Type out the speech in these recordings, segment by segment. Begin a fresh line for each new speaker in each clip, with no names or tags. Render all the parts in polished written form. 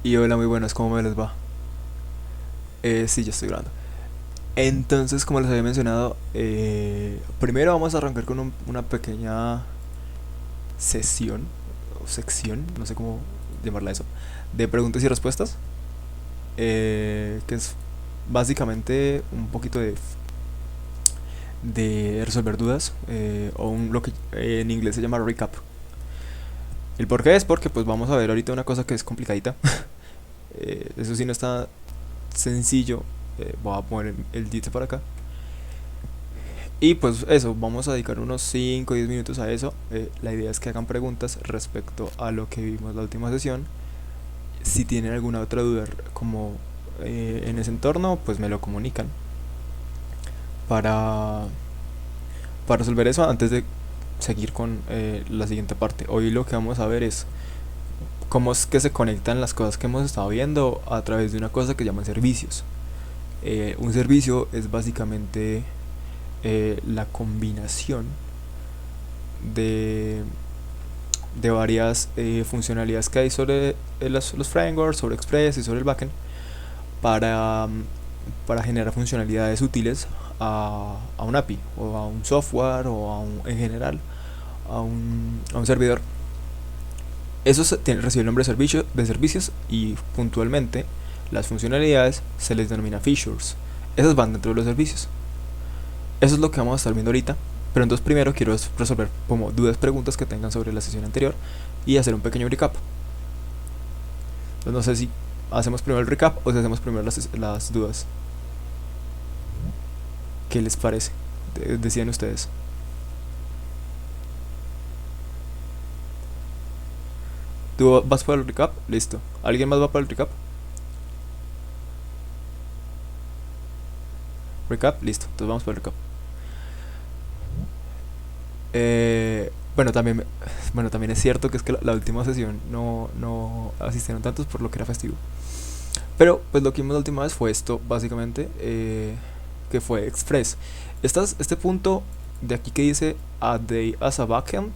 Y hola, muy buenas, ¿cómo me les va? Sí, ya estoy grabando. Entonces, como les había mencionado, primero vamos a arrancar con una pequeña sesión, o sección, no sé cómo llamarla eso, de preguntas y respuestas, que es básicamente un poquito de resolver dudas, lo que en inglés se llama recap. El por qué es porque pues vamos a ver ahorita una cosa que es complicadita. Eso sí no está sencillo. Voy a poner el dice por acá. Y pues eso, vamos a dedicar unos 5 o 10 minutos a eso. La idea es que hagan preguntas respecto a lo que vimos la última sesión. Si tienen alguna otra duda como en ese entorno, pues me lo comunican para, para resolver eso antes de seguir con la siguiente parte. Hoy lo que vamos a ver es cómo es que se conectan las cosas que hemos estado viendo a través de una cosa que llaman servicios. Un servicio es básicamente la combinación de varias funcionalidades que hay sobre los frameworks, sobre Express y sobre el backend para, para generar funcionalidades útiles a un API o a un software o en general a un servidor. Recibe el nombre de servicios y puntualmente las funcionalidades se les denomina features. Esas van dentro de los servicios. Eso es lo que vamos a estar viendo ahorita. Pero entonces primero quiero resolver como dudas, preguntas que tengan sobre la sesión anterior y hacer un pequeño recap. Entonces no sé si hacemos primero el recap o si hacemos primero las dudas. ¿Qué les parece? Decían ustedes. ¿Tú vas para el recap? Listo. ¿Alguien más va para el recap? Recap, listo. Entonces vamos para el recap. Bueno, también es cierto que es que la última sesión no asistieron tantos por lo que era festivo. Pero pues lo que vimos la última vez fue esto, básicamente, que fue Express. Este punto de aquí que dice a day as a backend,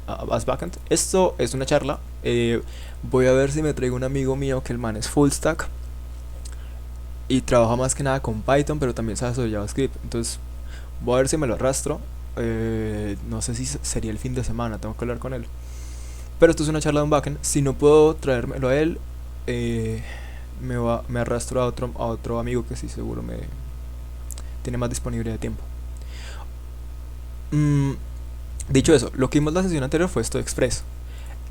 as backend, esto es una charla. Voy a ver si me traigo un amigo mío que el man es full stack y trabaja más que nada con Python, pero también sabe sobre JavaScript. Entonces voy a ver si me lo arrastro. No sé si sería el fin de semana, tengo que hablar con él. Pero esto es una charla de un backend. Si no puedo traérmelo a él, eh, me arrastro a otro amigo que sí seguro me tiene más disponibilidad de tiempo. Mm, Dicho eso, lo que vimos la sesión anterior fue esto de Express.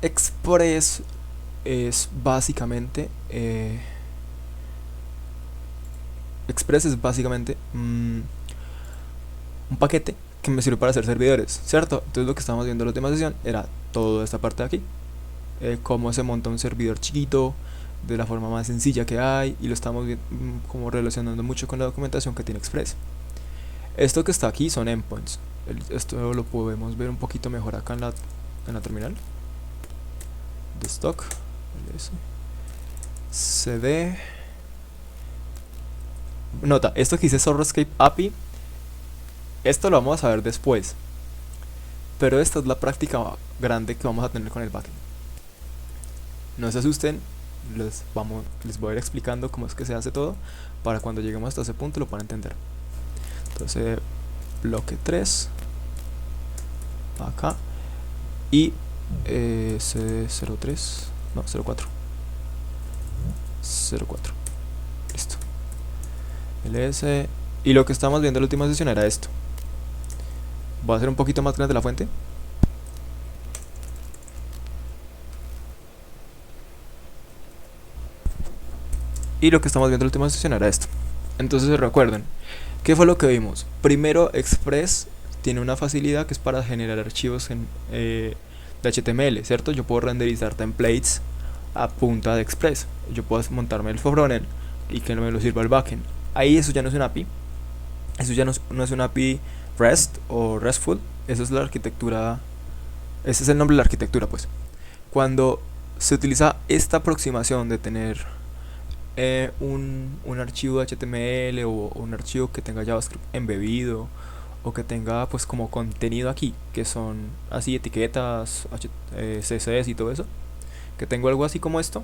Express es básicamente Express es básicamente un paquete que me sirve para hacer servidores, ¿cierto? Entonces lo que estábamos viendo en la última sesión era toda esta parte de aquí, cómo se monta un servidor chiquito de la forma más sencilla que hay, y lo estamos como relacionando mucho con la documentación que tiene Express. Esto que está aquí son endpoints. Esto lo podemos ver un poquito mejor acá en la terminal de stock. cd. Nota, esto que dice Serverscape API, esto lo vamos a ver después, pero esta es la práctica grande que vamos a tener con el backend. No se asusten, les voy a ir explicando cómo es que se hace todo para cuando lleguemos hasta ese punto lo puedan entender. Entonces, bloque 3 acá y C03, no, 04. 04. Listo. ls. Y lo que estamos viendo en la última sesión era esto. Voy a hacer un poquito más grande la fuente. Y lo que estamos viendo en la última sesión era esto. Entonces recuerden, ¿qué fue lo que vimos? Primero, Express tiene una facilidad que es para generar archivos de HTML, ¿cierto? Yo puedo renderizar templates a punta de Express. Yo puedo montarme el frontend y que no me lo sirva el backend. Ahí eso ya no es un API. Eso ya no es un API REST o RESTful. Eso es la arquitectura. Ese es el nombre de la arquitectura, pues. Cuando se utiliza esta aproximación de tener un archivo de HTML o un archivo que tenga JavaScript embebido o que tenga pues como contenido aquí, que son así etiquetas, CSS y todo eso, que tengo algo así como esto,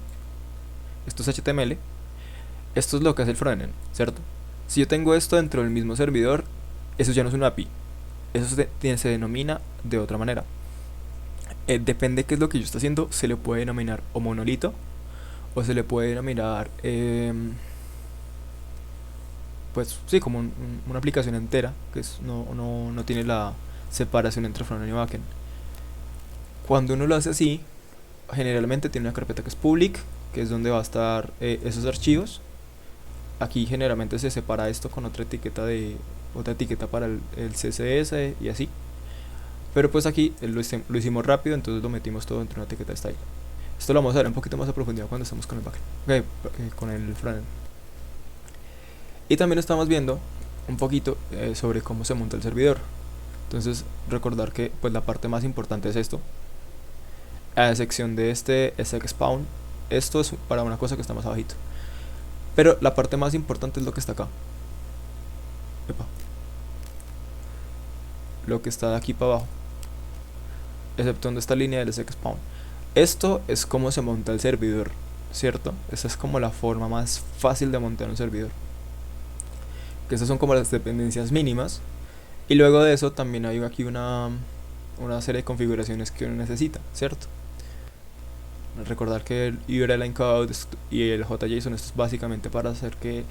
esto es HTML, esto es lo que hace el frontend, ¿cierto? Si yo tengo esto dentro del mismo servidor, eso ya no es un API, eso se denomina de otra manera. Depende de qué es lo que yo esté haciendo, se le puede denominar o monolito, o se le puede denominar, pues sí, como una aplicación entera, que no tiene la separación entre frontend y backend. Cuando uno lo hace así, generalmente tiene una carpeta que es public, que es donde va a estar esos archivos. Aquí generalmente se separa esto con otra etiqueta para el CSS y así. Pero pues aquí lo hicimos rápido, entonces lo metimos todo dentro de una etiqueta de style. Esto lo vamos a ver un poquito más a profundidad cuando estemos con el backend, con el frontend. Y también estamos viendo un poquito sobre cómo se monta el servidor. Entonces recordar que pues la parte más importante es esto, a excepción de este spawn. Esto es para una cosa que está más abajito, pero la parte más importante es lo que está acá. Epa. Lo que está de aquí para abajo, exceptuando esta línea del spawn. Esto es como se monta el servidor, ¿cierto? Esa es como la forma más fácil de montar un servidor, que esas son como las dependencias mínimas. Y luego de eso también hay aquí una serie de configuraciones que uno necesita, ¿cierto? Recordar que el URL encode y el JSON, esto es básicamente para hacer que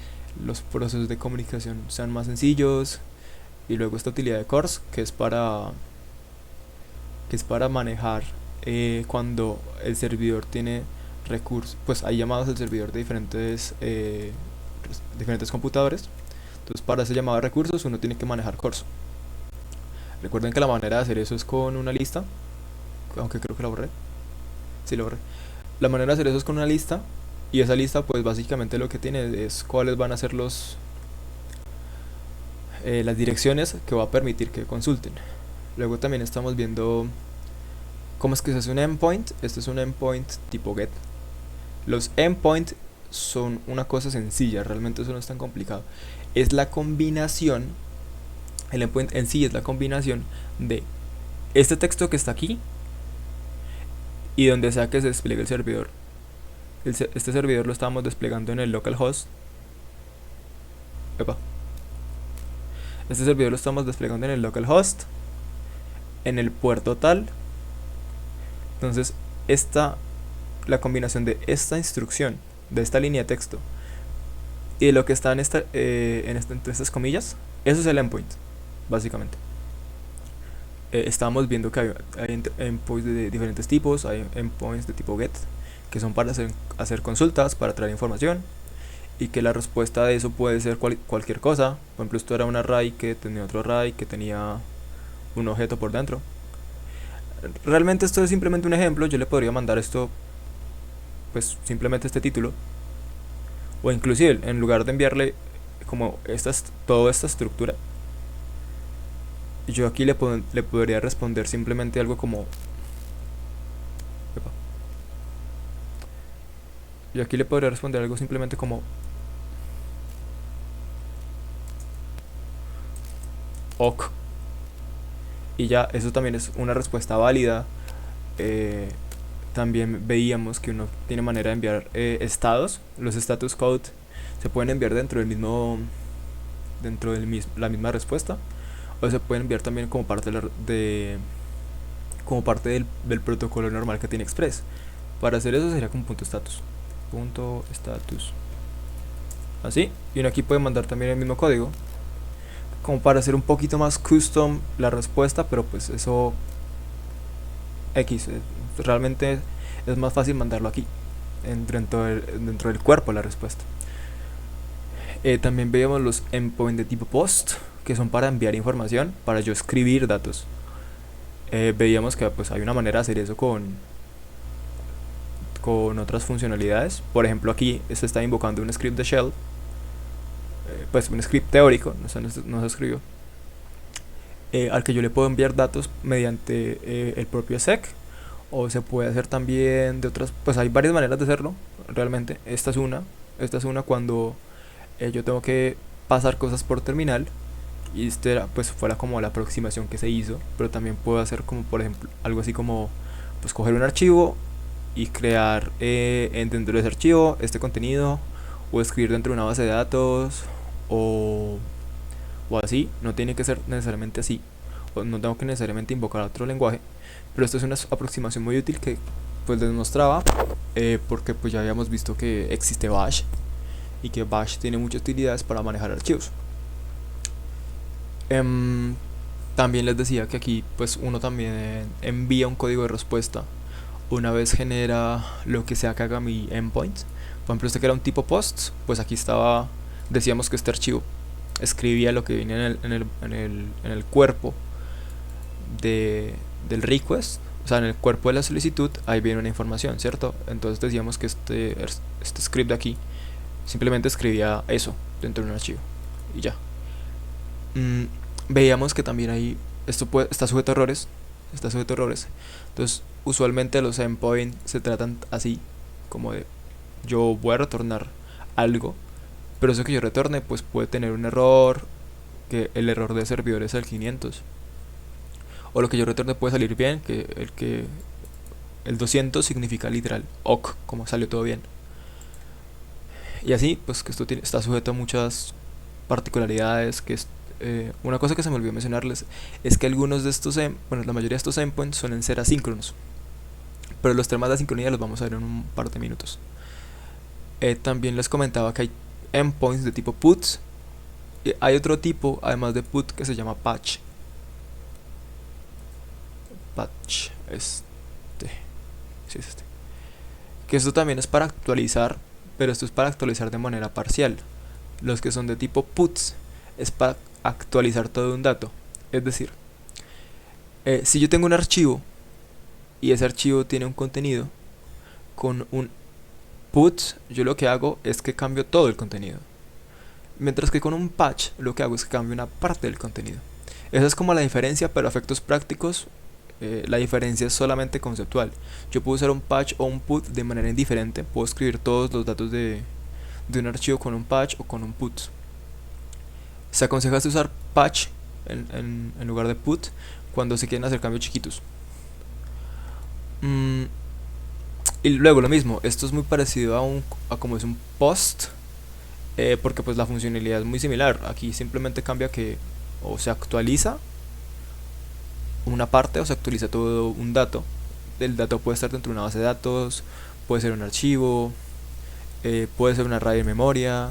los procesos de comunicación sean más sencillos. Y luego esta utilidad de CORS, que es para manejar cuando el servidor tiene recursos, pues hay llamadas al servidor de diferentes computadores. Entonces para ese llamado de recursos uno tiene que manejar CORS. Recuerden que la manera de hacer eso es con una lista, aunque creo que la borré. Sí, la borré. La manera de hacer eso es con una lista, y esa lista pues básicamente lo que tiene es cuáles van a ser las direcciones que va a permitir que consulten. Luego también estamos viendo cómo es que se hace un endpoint. Este es un endpoint tipo get. Los endpoints son una cosa sencilla, realmente eso no es tan complicado. Es la combinación, el endpoint en sí es la combinación de este texto que está aquí y donde sea que se despliegue el servidor. Este servidor lo estamos desplegando en el localhost. Epa. Este servidor lo estamos desplegando en el localhost, en el puerto tal. Entonces la combinación de esta instrucción, de esta línea de texto y de lo que está entre estas comillas, eso es el endpoint, básicamente. Estábamos viendo que hay endpoints de diferentes tipos. Hay endpoints de tipo get, que son para hacer consultas, para traer información, y que la respuesta de eso puede ser cualquier cosa. Por ejemplo, esto era un array que tenía otro array que tenía un objeto por dentro. Realmente esto es simplemente un ejemplo. Yo le podría mandar esto, pues simplemente este título, o inclusive en lugar de enviarle como toda esta estructura, yo aquí le podría responder simplemente algo como epa. Yo aquí le podría responder algo simplemente como ok, y ya eso también es una respuesta válida. También veíamos que uno tiene manera de enviar estados. Los status code se pueden enviar dentro del la misma respuesta, o se pueden enviar también como parte del protocolo normal que tiene Express. Para hacer eso sería con punto status, así. Y uno aquí puede mandar también el mismo código, como para hacer un poquito más custom la respuesta, pero pues eso realmente es más fácil mandarlo aquí dentro del cuerpo la respuesta. También veíamos los endpoints de tipo post, que son para enviar información, para yo escribir datos. Veíamos que pues hay una manera de hacer eso con otras funcionalidades. Por ejemplo, aquí se está invocando un script de shell, pues un script teórico, no se escribió, al que yo le puedo enviar datos mediante el propio sec, o se puede hacer también de otras. Pues hay varias maneras de hacerlo realmente. Esta es una cuando yo tengo que pasar cosas por terminal, y pues fuera como la aproximación que se hizo. Pero también puedo hacer como por ejemplo algo así como pues coger un archivo y crear dentro de ese archivo este contenido, o escribir dentro de una base de datos, o, o así. No tiene que ser necesariamente así, o no tengo que necesariamente invocar otro lenguaje, pero esto es una aproximación muy útil que pues les mostraba, porque pues ya habíamos visto que existe Bash y que Bash tiene muchas utilidades para manejar archivos. También les decía que aquí pues uno también envía un código de respuesta una vez genera lo que sea que haga mi endpoint. Por ejemplo, este que era un tipo post, pues aquí estaba, decíamos que este archivo escribía lo que venía en el cuerpo del request, o sea, en el cuerpo de la solicitud, ahí viene una información, ¿cierto? Entonces decíamos que este script de aquí simplemente escribía eso dentro de un archivo y ya. Veíamos que también ahí está sujeto a errores, entonces usualmente los endpoints se tratan así, como de yo voy a retornar algo, pero eso que yo retorne pues puede tener un error, que el error de servidor es el 500, o lo que yo retorne puede salir bien, que el 200 significa literal ok, como salió todo bien, y así pues que esto está sujeto a muchas particularidades. Una cosa que se me olvidó mencionarles es que algunos de estos bueno, la mayoría de estos endpoints suelen ser asíncronos, pero los temas de asincronía los vamos a ver en un par de minutos. También les comentaba que hay endpoints de tipo puts, y hay otro tipo además de put que se llama patch. Sí, es este, que esto también es para actualizar, pero esto es para actualizar de manera parcial. Los que son de tipo puts es para actualizar todo un dato, es decir, si yo tengo un archivo y ese archivo tiene un contenido con un put, yo lo que hago es que cambio todo el contenido, mientras que con un patch lo que hago es que cambio una parte del contenido. Esa es como la diferencia, pero a efectos prácticos la diferencia es solamente conceptual. Yo puedo usar un patch o un put de manera indiferente, puedo escribir todos los datos de un archivo con un patch o con un put. Se aconseja usar patch en lugar de put cuando se quieren hacer cambios chiquitos. Y luego lo mismo, esto es muy parecido a como es un post, porque pues la funcionalidad es muy similar. Aquí simplemente cambia que o se actualiza una parte o se actualiza todo un dato. El dato puede estar dentro de una base de datos, puede ser un archivo, puede ser un array de memoria,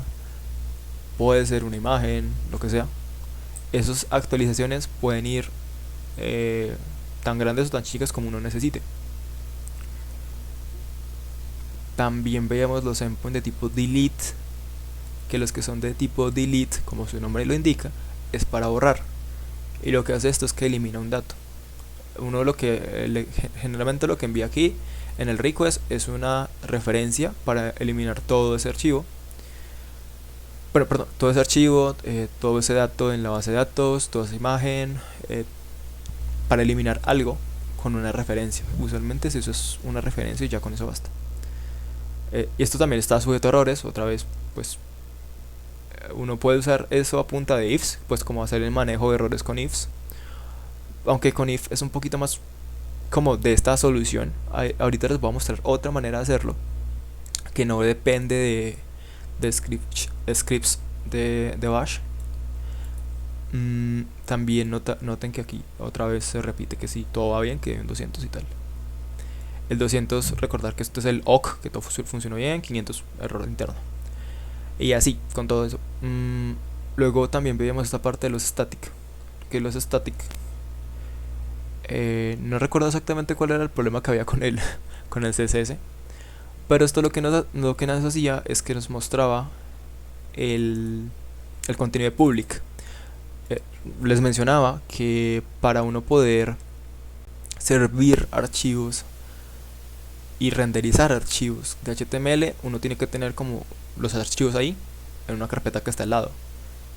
puede ser una imagen, lo que sea. Esas actualizaciones pueden ir tan grandes o tan chicas como uno necesite. También veíamos los endpoints de tipo delete, que los que son de tipo delete, como su nombre lo indica, es para borrar. Y lo que hace esto es que elimina un dato. Uno generalmente lo que envía aquí en el request es una referencia para eliminar todo ese archivo. Bueno, perdón, todo ese archivo, todo ese dato en la base de datos, toda esa imagen, para eliminar algo con una referencia. Usualmente eso es una referencia y ya con eso basta. Y esto también está sujeto a errores. Otra vez, pues uno puede usar eso a punta de ifs, pues como hacer el manejo de errores con ifs. Aunque con if es un poquito más como de esta solución. Ahorita les voy a mostrar otra manera de hacerlo, que no depende de scripts de Bash. También noten que aquí otra vez se repite que si todo va bien, que hay un 200 y tal. El 200, recordar que esto es el OK, que todo funcionó bien, 500 error interno. Y así, con todo eso. Luego también veíamos esta parte de los static. Que los static, no recuerdo exactamente cuál era el problema que había con el CSS. Pero esto lo que nos hacía es que nos mostraba el contenido de public. Les mencionaba que para uno poder servir archivos y renderizar archivos de HTML, uno tiene que tener como los archivos ahí en una carpeta que está al lado.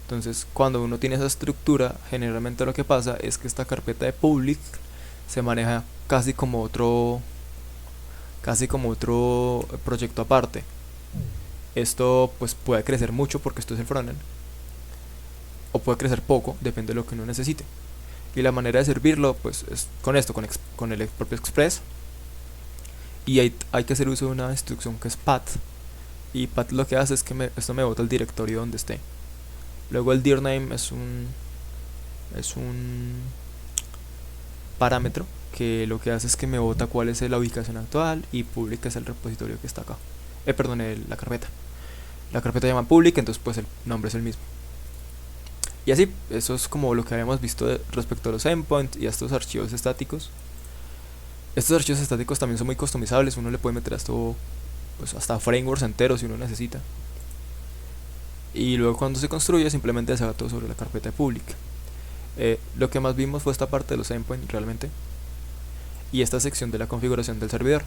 Entonces, cuando uno tiene esa estructura, generalmente lo que pasa es que esta carpeta de public se maneja casi como otro proyecto aparte. Esto pues puede crecer mucho porque esto es el frontend, o puede crecer poco, depende de lo que uno necesite. Y la manera de servirlo pues es con esto, con el propio Express. y hay que hacer uso de una instrucción que es path, y path lo que hace es que esto me bota el directorio donde esté. Luego el dir name es un parámetro que lo que hace es que me bota cuál es la ubicación actual, y public es el repositorio que está acá. Perdón, la carpeta. La carpeta se llama public, entonces pues el nombre es el mismo. Y así, eso es como lo que habíamos visto respecto a los endpoints y a estos archivos estáticos. Estos archivos estáticos también son muy customizables, uno le puede meter a esto pues hasta frameworks enteros si uno necesita. Y luego cuando se construye simplemente se haga todo sobre la carpeta de public. Lo que más vimos fue esta parte de los endpoints realmente, y esta sección de la configuración del servidor.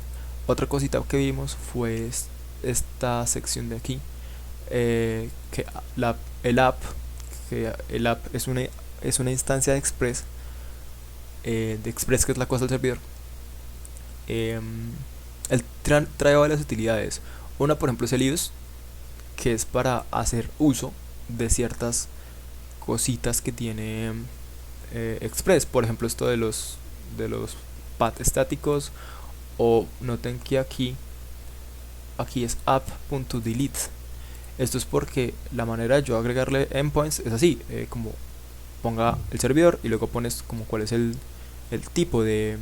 Otra cosita que vimos fue esta sección de aquí, que el app es una instancia de Express, que es la cosa del servidor. Él trae varias utilidades. Una, por ejemplo, es el use, que es para hacer uso de ciertas cositas que tiene Express. Por ejemplo, esto de los path estáticos, o noten que aquí es app.delete. Esto es porque la manera de yo agregarle endpoints es así, como ponga el servidor y luego pones como cuál es el tipo de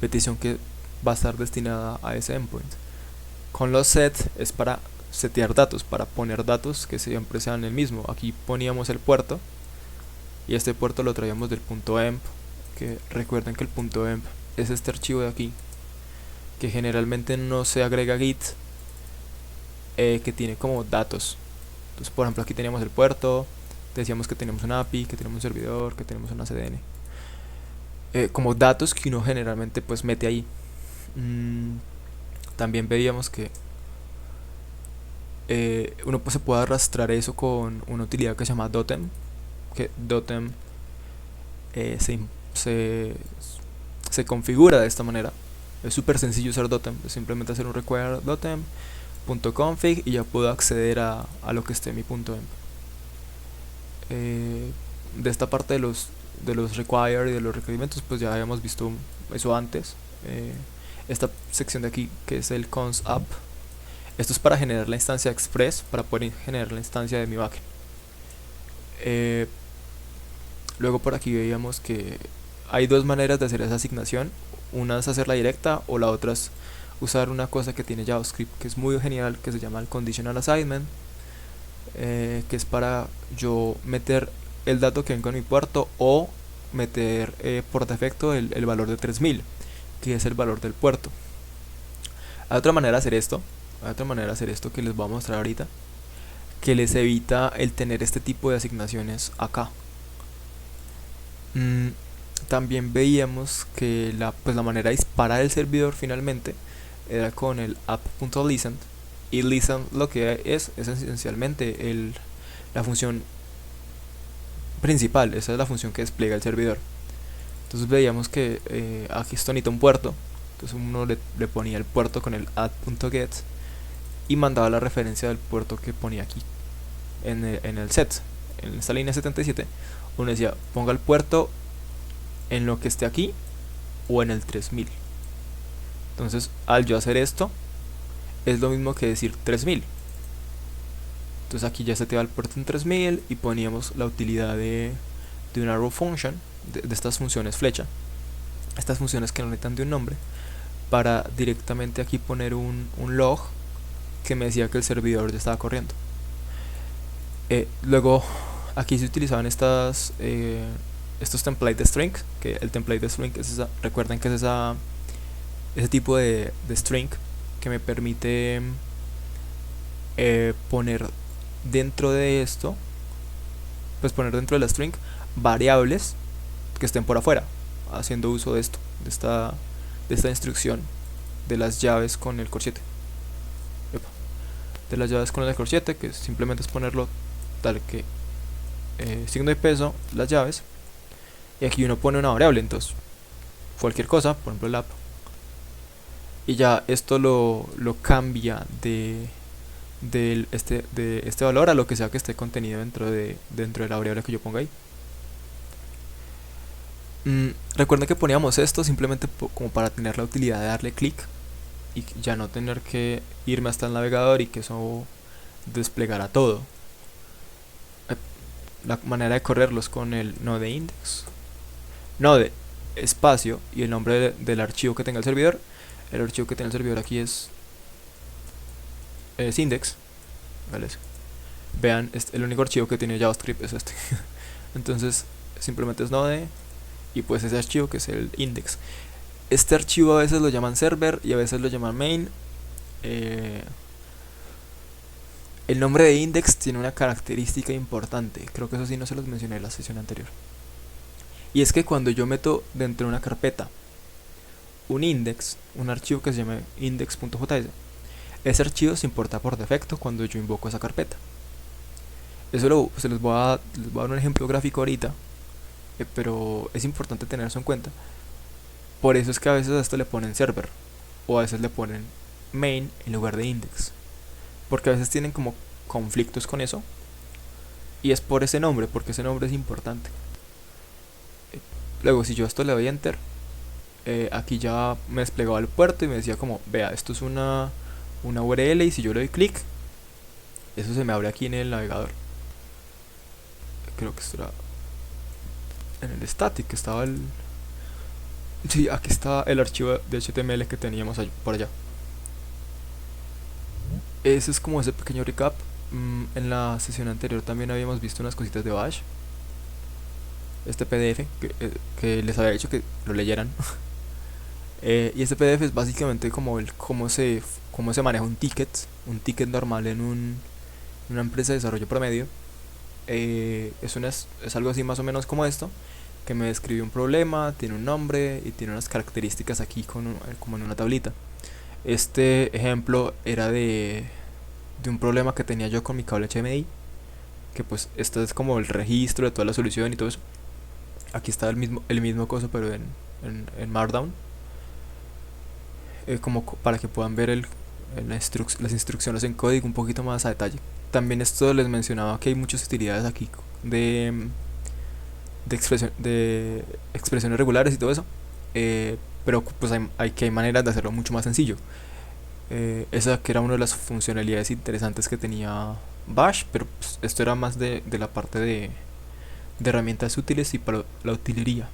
petición que va a estar destinada a ese endpoint. Con los set es para setear datos, para poner datos que siempre sean el mismo. Aquí poníamos el puerto, y este puerto lo traíamos del .emp, que recuerden que el .emp es este archivo de aquí, que generalmente no se agrega a Git, que tiene como datos. Entonces, por ejemplo, aquí teníamos el puerto, decíamos que tenemos una API, que tenemos un servidor, que tenemos una CDN, como datos que uno generalmente pues mete ahí. También veíamos que uno pues se puede arrastrar eso con una utilidad que se llama Dotem, que Dotem se configura de esta manera. Es súper sencillo usar Dotem, es simplemente hacer un require dotem.config y ya puedo acceder a lo que esté en mi .emp. De esta parte de los require y de los requerimientos pues ya habíamos visto eso antes. Esta sección de aquí, que es el cons app, esto es para generar la instancia express, para poder generar la instancia de mi backend. Luego por aquí veíamos que hay dos maneras de hacer esa asignación. Una es hacerla directa, o la otra es usar una cosa que tiene JavaScript que es muy genial, que se llama el conditional assignment, que es para yo meter el dato que vengo en mi puerto, o meter por defecto el valor de 3000, que es el valor del puerto. Hay otra manera de hacer esto, que les voy a mostrar ahorita, que les evita el tener este tipo de asignaciones acá. También veíamos que la manera de disparar el servidor finalmente era con el app.listen, y listen lo que es esencialmente la función principal. Esa es la función que despliega el servidor. Entonces veíamos que aquí esto necesita un puerto, entonces uno le ponía el puerto con el add.get y mandaba la referencia del puerto que ponía aquí en el set. En esta línea 77 uno decía ponga el puerto en lo que esté aquí o en el 3000. Entonces al yo hacer esto es lo mismo que decir 3000. Entonces aquí ya se te va el puerto en 3000, y poníamos la utilidad de una arrow function, de estas funciones flecha, estas funciones que no necesitan de un nombre, para directamente aquí poner un log que me decía que el servidor ya estaba corriendo. Luego aquí se utilizaban estos templates de string, que el template de string es recuerden que es ese tipo de string que me permite poner dentro de esto, pues poner dentro de la string variables que estén por afuera, haciendo uso de esta instrucción de las llaves con el corchete. De las llaves con el corchete, que simplemente es ponerlo tal que signo de peso, las llaves, y aquí uno pone una variable, entonces cualquier cosa, por ejemplo el app, y ya esto lo cambia de este valor a lo que sea que esté contenido dentro de la variable que yo ponga ahí. Recuerden que poníamos esto simplemente como para tener la utilidad de darle clic y ya no tener que irme hasta el navegador y que eso desplegara todo. La manera de correrlos con el node index, node espacio y el nombre del archivo que tenga el servidor. El archivo que tiene el servidor aquí es index, ¿vale? Vean, el único archivo que tiene JavaScript es este. Entonces simplemente es node y pues ese archivo que es el index. Este archivo a veces lo llaman server y a veces lo llaman main. El nombre de index tiene una característica importante, creo que eso sí no se los mencioné en la sesión anterior. Y es que cuando yo meto dentro de una carpeta un index, un archivo que se llama index.js, ese archivo se importa por defecto cuando yo invoco esa carpeta. Eso se les voy a dar un ejemplo gráfico ahorita, pero es importante tener eso en cuenta. Por eso es que a veces a esto le ponen server o a veces le ponen main en lugar de index, porque a veces tienen como conflictos con eso y es por ese nombre, porque ese nombre es importante. Luego si yo a esto le doy enter, aquí ya me desplegaba el puerto y me decía como, vea, esto es una URL y si yo le doy clic, eso se me abre aquí en el navegador. Creo que esto era en el static, que estaba el... Sí, aquí está el archivo de HTML que teníamos por allá. Ese es como ese pequeño recap. En la sesión anterior también habíamos visto unas cositas de Bash. Este PDF que les había dicho que lo leyeran. Y este PDF es básicamente como cómo se maneja un ticket normal en una empresa de desarrollo promedio. Es algo así más o menos como esto, que me describe un problema, tiene un nombre y tiene unas características aquí como en una tablita. Este ejemplo era de un problema que tenía yo con mi cable HDMI, que pues esto es como el registro de toda la solución y todo eso. Aquí está el mismo coso pero en Markdown, como para que puedan ver las instrucciones en código un poquito más a detalle. También esto les mencionaba que hay muchas utilidades aquí de expresiones regulares y todo eso, pero pues hay maneras de hacerlo mucho más sencillo. Esa que era una de las funcionalidades interesantes que tenía Bash, pero pues, esto era más de la parte de herramientas útiles y para la utilería.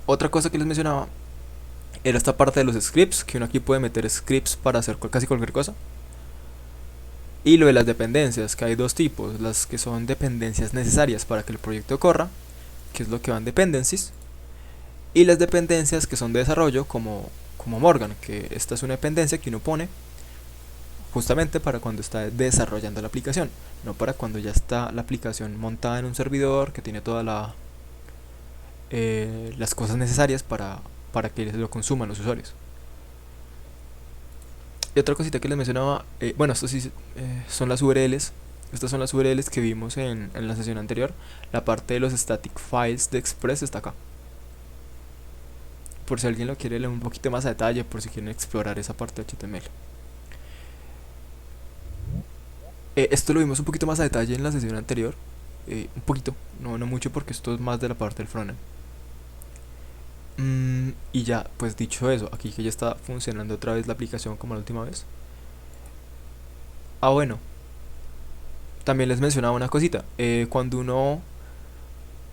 Otra cosa que les mencionaba era esta parte de los scripts, que uno aquí puede meter scripts para hacer casi cualquier cosa. Y lo de las dependencias, que hay dos tipos: las que son dependencias necesarias para que el proyecto corra, que es lo que van dependencies, y las dependencias que son de desarrollo, como Morgan, que esta es una dependencia que uno pone justamente para cuando está desarrollando la aplicación, no para cuando ya está la aplicación montada en un servidor que tiene todas las cosas necesarias para que lo consuman los usuarios. Y otra cosita que les mencionaba, bueno, esto sí son las URLs. Estas son las URLs que vimos en la sesión anterior. La parte de los static files de Express está acá, por si alguien lo quiere leer un poquito más a detalle, por si quieren explorar esa parte de HTML. Esto lo vimos un poquito más a detalle en la sesión anterior, un poquito, no mucho, porque esto es más de la parte del frontend. Y ya, pues dicho eso, aquí que ya está funcionando otra vez la aplicación como la última vez. Bueno, también les mencionaba una cosita. Cuando uno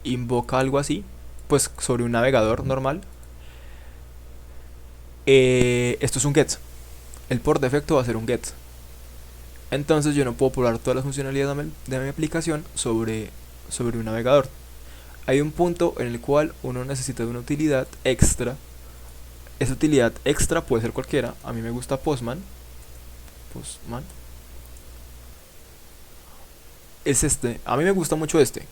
invoca algo así, pues sobre un navegador normal, esto es un get. El por defecto va a ser un get. Entonces yo no puedo poblar todas las funcionalidades de mi aplicación sobre un navegador. Hay un punto en el cual uno necesita de una utilidad extra. Esa utilidad extra puede ser cualquiera. A mí me gusta Postman. Es este. A mí me gusta mucho este.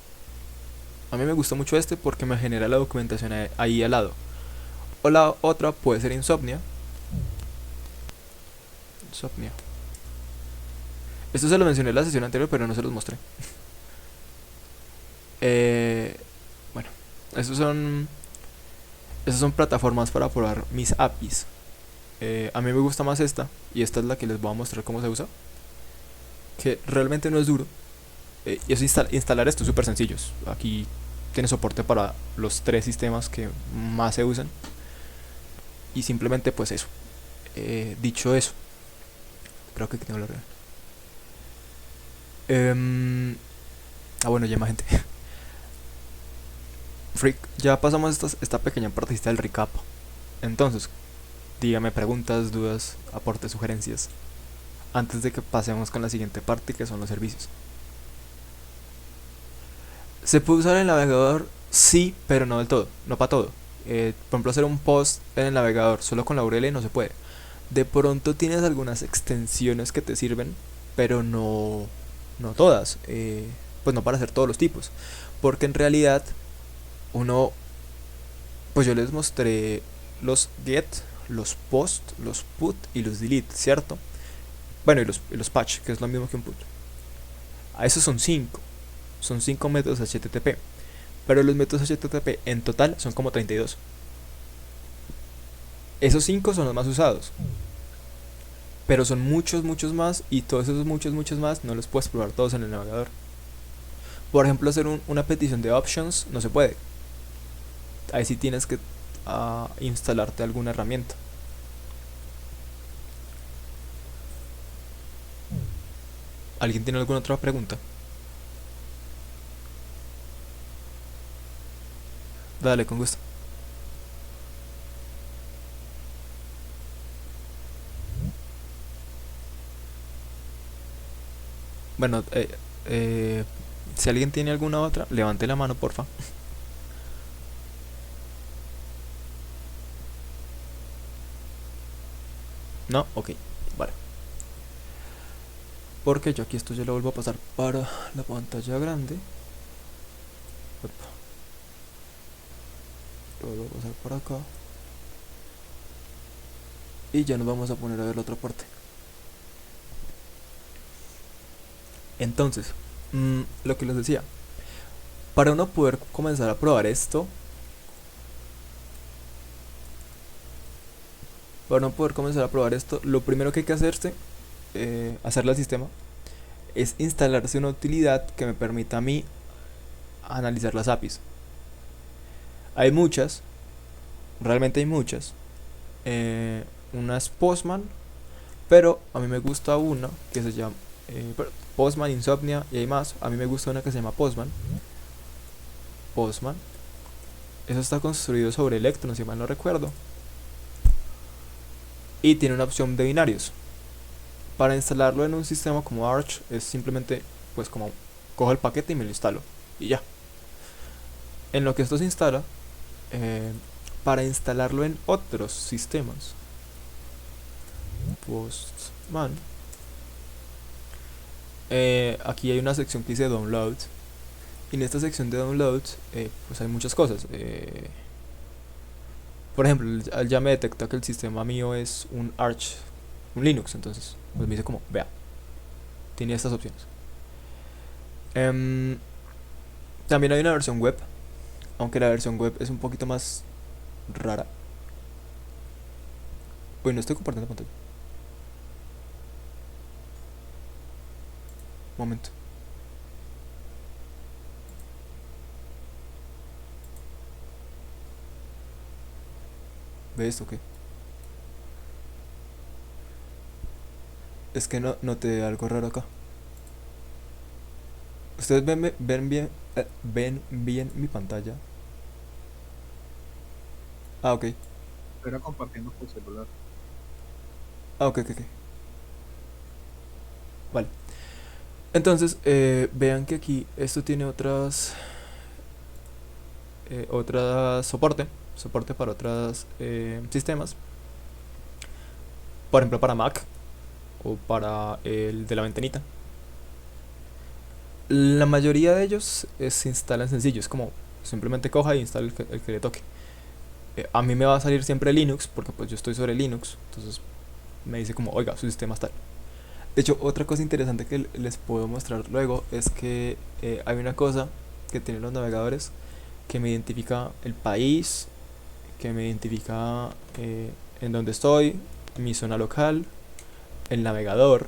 Porque me genera la documentación ahí al lado. O la otra puede ser Insomnia. Esto se lo mencioné en la sesión anterior, pero no se los mostré. Bueno, esas son plataformas para probar mis APIs. A mí me gusta más esta, y esta es la que les voy a mostrar cómo se usa, que realmente no es duro. Y es instalar esto, súper sencillos. Aquí tiene soporte para los tres sistemas que más se usan. Y simplemente pues eso. Dicho eso, creo que aquí tengo la regla. Bueno, ya más gente. Freak, ya pasamos esta pequeña partecita del recap. Entonces, dígame preguntas, dudas, aportes, sugerencias. Antes de que pasemos con la siguiente parte, que son los servicios. ¿Se puede usar el navegador? Sí, pero no del todo, no para todo. Por ejemplo, hacer un post en el navegador solo con la URL no se puede. De pronto tienes algunas extensiones que te sirven, pero no todas. Pues no para hacer todos los tipos. Porque en realidad uno, pues yo les mostré los get, los post, los put y los delete, ¿cierto? Bueno, y los patch, que es lo mismo que un put. A esos son 5. Son 5 métodos HTTP. Pero los métodos HTTP en total son como 32. Esos 5 son los más usados. Pero son muchos, muchos más. Y todos esos muchos, muchos más no los puedes probar todos en el navegador. Por ejemplo, hacer una petición de options no se puede. Ahí sí tienes que instalarte alguna herramienta. ¿Alguien tiene alguna otra pregunta? Dale, con gusto. Bueno, si alguien tiene alguna otra, levante la mano, porfa. No, ok, vale. Porque yo aquí esto ya lo vuelvo a pasar para la pantalla grande. Opa, lo vuelvo a pasar por acá. Y ya nos vamos a poner a ver la otra parte. Entonces, lo que les decía, para uno poder comenzar a probar esto, lo primero que hay que hacerle al sistema, es instalarse una utilidad que me permita a mí analizar las APIs. Hay muchas, realmente hay muchas. Una es Postman, pero a mí me gusta una que se llama Postman, Insomnia y hay más. A mí me gusta una que se llama Postman. Postman. Eso está construido sobre Electron, si mal no recuerdo. Y tiene una opción de binarios. Para instalarlo en un sistema como Arch es simplemente, pues como cojo el paquete y me lo instalo. Y ya. En lo que esto se instala, para instalarlo en otros sistemas, Postman, aquí hay una sección que dice Download. Y en esta sección de Download, pues hay muchas cosas. Por ejemplo, él ya me detecta que el sistema mío es un Arch, un Linux. Entonces, pues me dice como, vea, tiene estas opciones. Em, También hay una versión web, aunque la versión web es un poquito más rara. Bueno, estoy compartiendo pantalla. Momento. ¿Ve esto qué? Es que no noté algo raro acá. ¿Ustedes ven bien mi pantalla? Ah, ok.
Era compartiendo tu celular.
Ah, ok, ok, ok. Vale. Entonces, vean que aquí esto tiene otras soporte para otros sistemas. Por ejemplo, para Mac o para el de la ventanita. La mayoría de ellos se instalan sencillos, como simplemente coja y instala el que le toque. A mí me va a salir siempre Linux, porque pues yo estoy sobre Linux, entonces me dice como, oiga, su sistema está. De hecho, otra cosa interesante que les puedo mostrar luego es que hay una cosa que tienen los navegadores que me identifica el país, que me identifica en dónde estoy, mi zona local, el navegador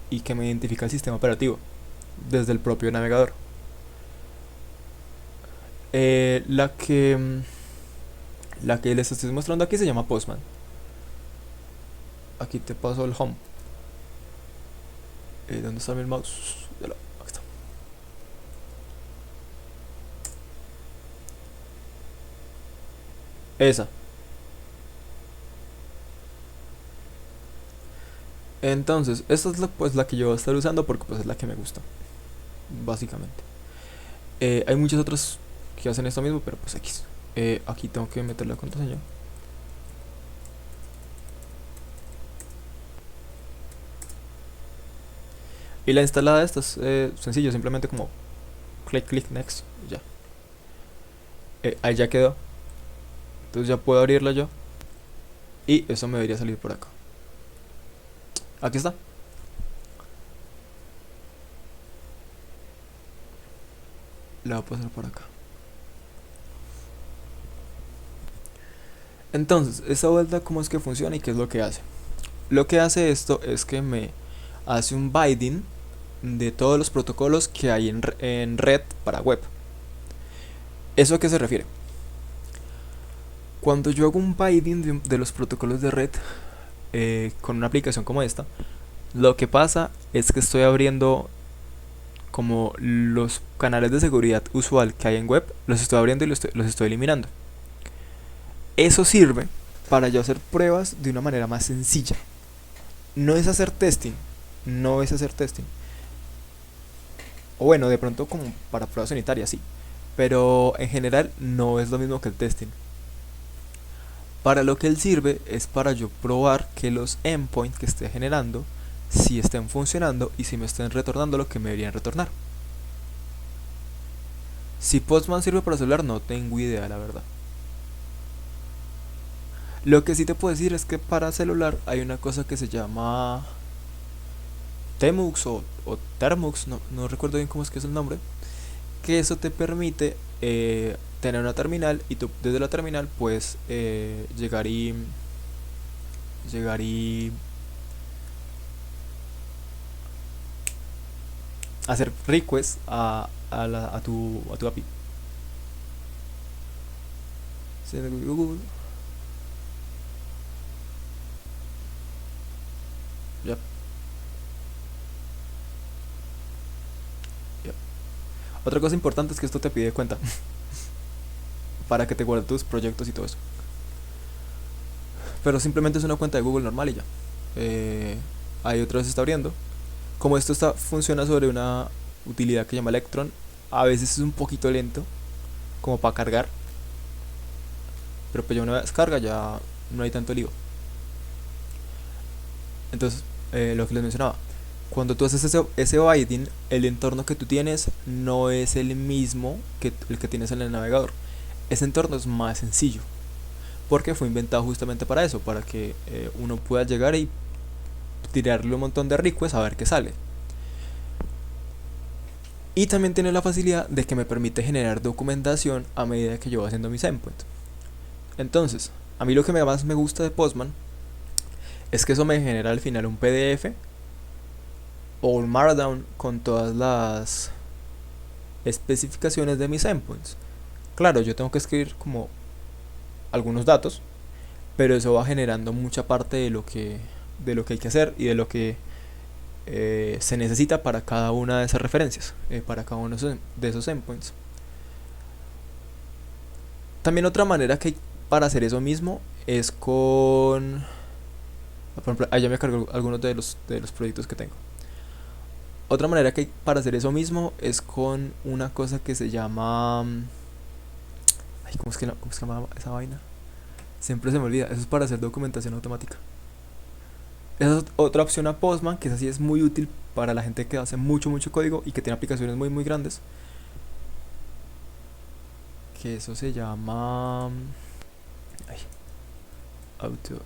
y que me identifica el sistema operativo desde el propio navegador. La que les estoy mostrando aquí se llama Postman. Aquí te paso el home. ¿Dónde está mi mouse? Aquí está. Esa. Entonces, esta es pues, la que yo voy a estar usando porque pues, es la que me gusta, básicamente. Hay muchas otras que hacen esto mismo, pero pues X. Aquí tengo que meter la contraseña. Y la instalada de esta es sencillo, simplemente como click, click, next, y ya. Ahí ya quedó. Entonces ya puedo abrirla yo. Y eso me debería salir por acá. Aquí está. La voy a pasar por acá. Entonces, esta vuelta, ¿cómo es que funciona y qué es lo que hace? Lo que hace esto es que me hace un binding de todos los protocolos que hay en red para web. ¿Eso a qué se refiere? Cuando yo hago un binding de los protocolos de red con una aplicación como esta, lo que pasa es que estoy abriendo como los canales de seguridad usual que hay en web, los estoy abriendo y los estoy eliminando. Eso sirve para yo hacer pruebas de una manera más sencilla. No es hacer testing, no es hacer testing. O bueno, de pronto como para pruebas sanitarias, sí. Pero en general no es lo mismo que el testing. Para lo que él sirve es para yo probar que los endpoints que esté generando si estén funcionando y si me estén retornando lo que me deberían retornar. Si Postman sirve para celular no tengo idea, la verdad. Lo que sí te puedo decir es que para celular hay una cosa que se llama Temux o Termux, no recuerdo bien cómo es que es el nombre, que eso te permite tener una terminal y tú desde la terminal puedes llegar y hacer requests a tu API. Google. Ya, ya. Otra cosa importante es que esto te pide cuenta para que te guarde tus proyectos y todo eso. Pero simplemente es una cuenta de Google normal y ya. Ahí otra vez se está abriendo. Como esto funciona sobre una utilidad que se llama Electron, a veces es un poquito lento como para cargar. Pero pues ya una vez carga ya no hay tanto lío. Entonces, lo que les mencionaba, cuando tú haces ese binding, el entorno que tú tienes no es el mismo que el que tienes en el navegador. Ese entorno es más sencillo, porque fue inventado justamente para eso, para que uno pueda llegar y tirarle un montón de requests a ver qué sale. Y también tiene la facilidad de que me permite generar documentación a medida que yo voy haciendo mis endpoints. Entonces, a mí lo que más me gusta de Postman es que eso me genera al final un PDF o un Markdown con todas las especificaciones de mis endpoints. Claro, yo tengo que escribir como algunos datos, pero eso va generando mucha parte de lo que hay que hacer y de lo que se necesita para cada una de esas referencias, para cada uno de esos endpoints. También otra manera que hay para hacer eso mismo es con... Por ejemplo, ahí ya me cargo algunos de los proyectos que tengo. Otra manera que hay para hacer eso mismo es con una cosa que se llama... Ay, ¿cómo es que se llama esa vaina? Siempre se me olvida. Eso es para hacer documentación automática. Esa es otra opción a Postman, que es así, es muy útil para la gente que hace mucho, mucho código y que tiene aplicaciones muy, muy grandes. Que eso se llama... Ay, Auto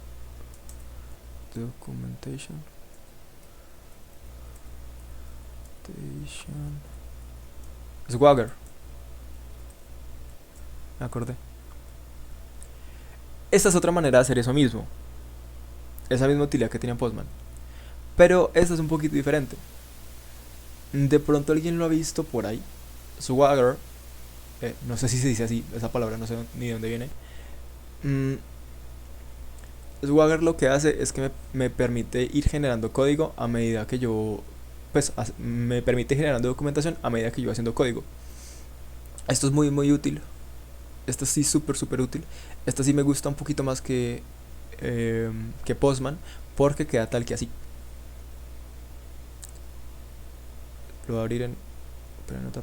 Documentation. Swagger. Me acordé. Esta es otra manera de hacer eso mismo. Esa misma utilidad que tiene Postman. Pero esta es un poquito diferente. De pronto alguien lo ha visto por ahí. Swagger no sé si se dice así, esa palabra no sé ni de dónde viene. Mm, Swagger lo que hace es que me permite ir generando código a medida que yo, pues me permite generando documentación a medida que yo voy haciendo código. Esto es muy muy útil. Esto sí súper súper útil. Esta sí me gusta un poquito más que Postman porque queda tal que así. Lo voy a abrir en, pero en otra.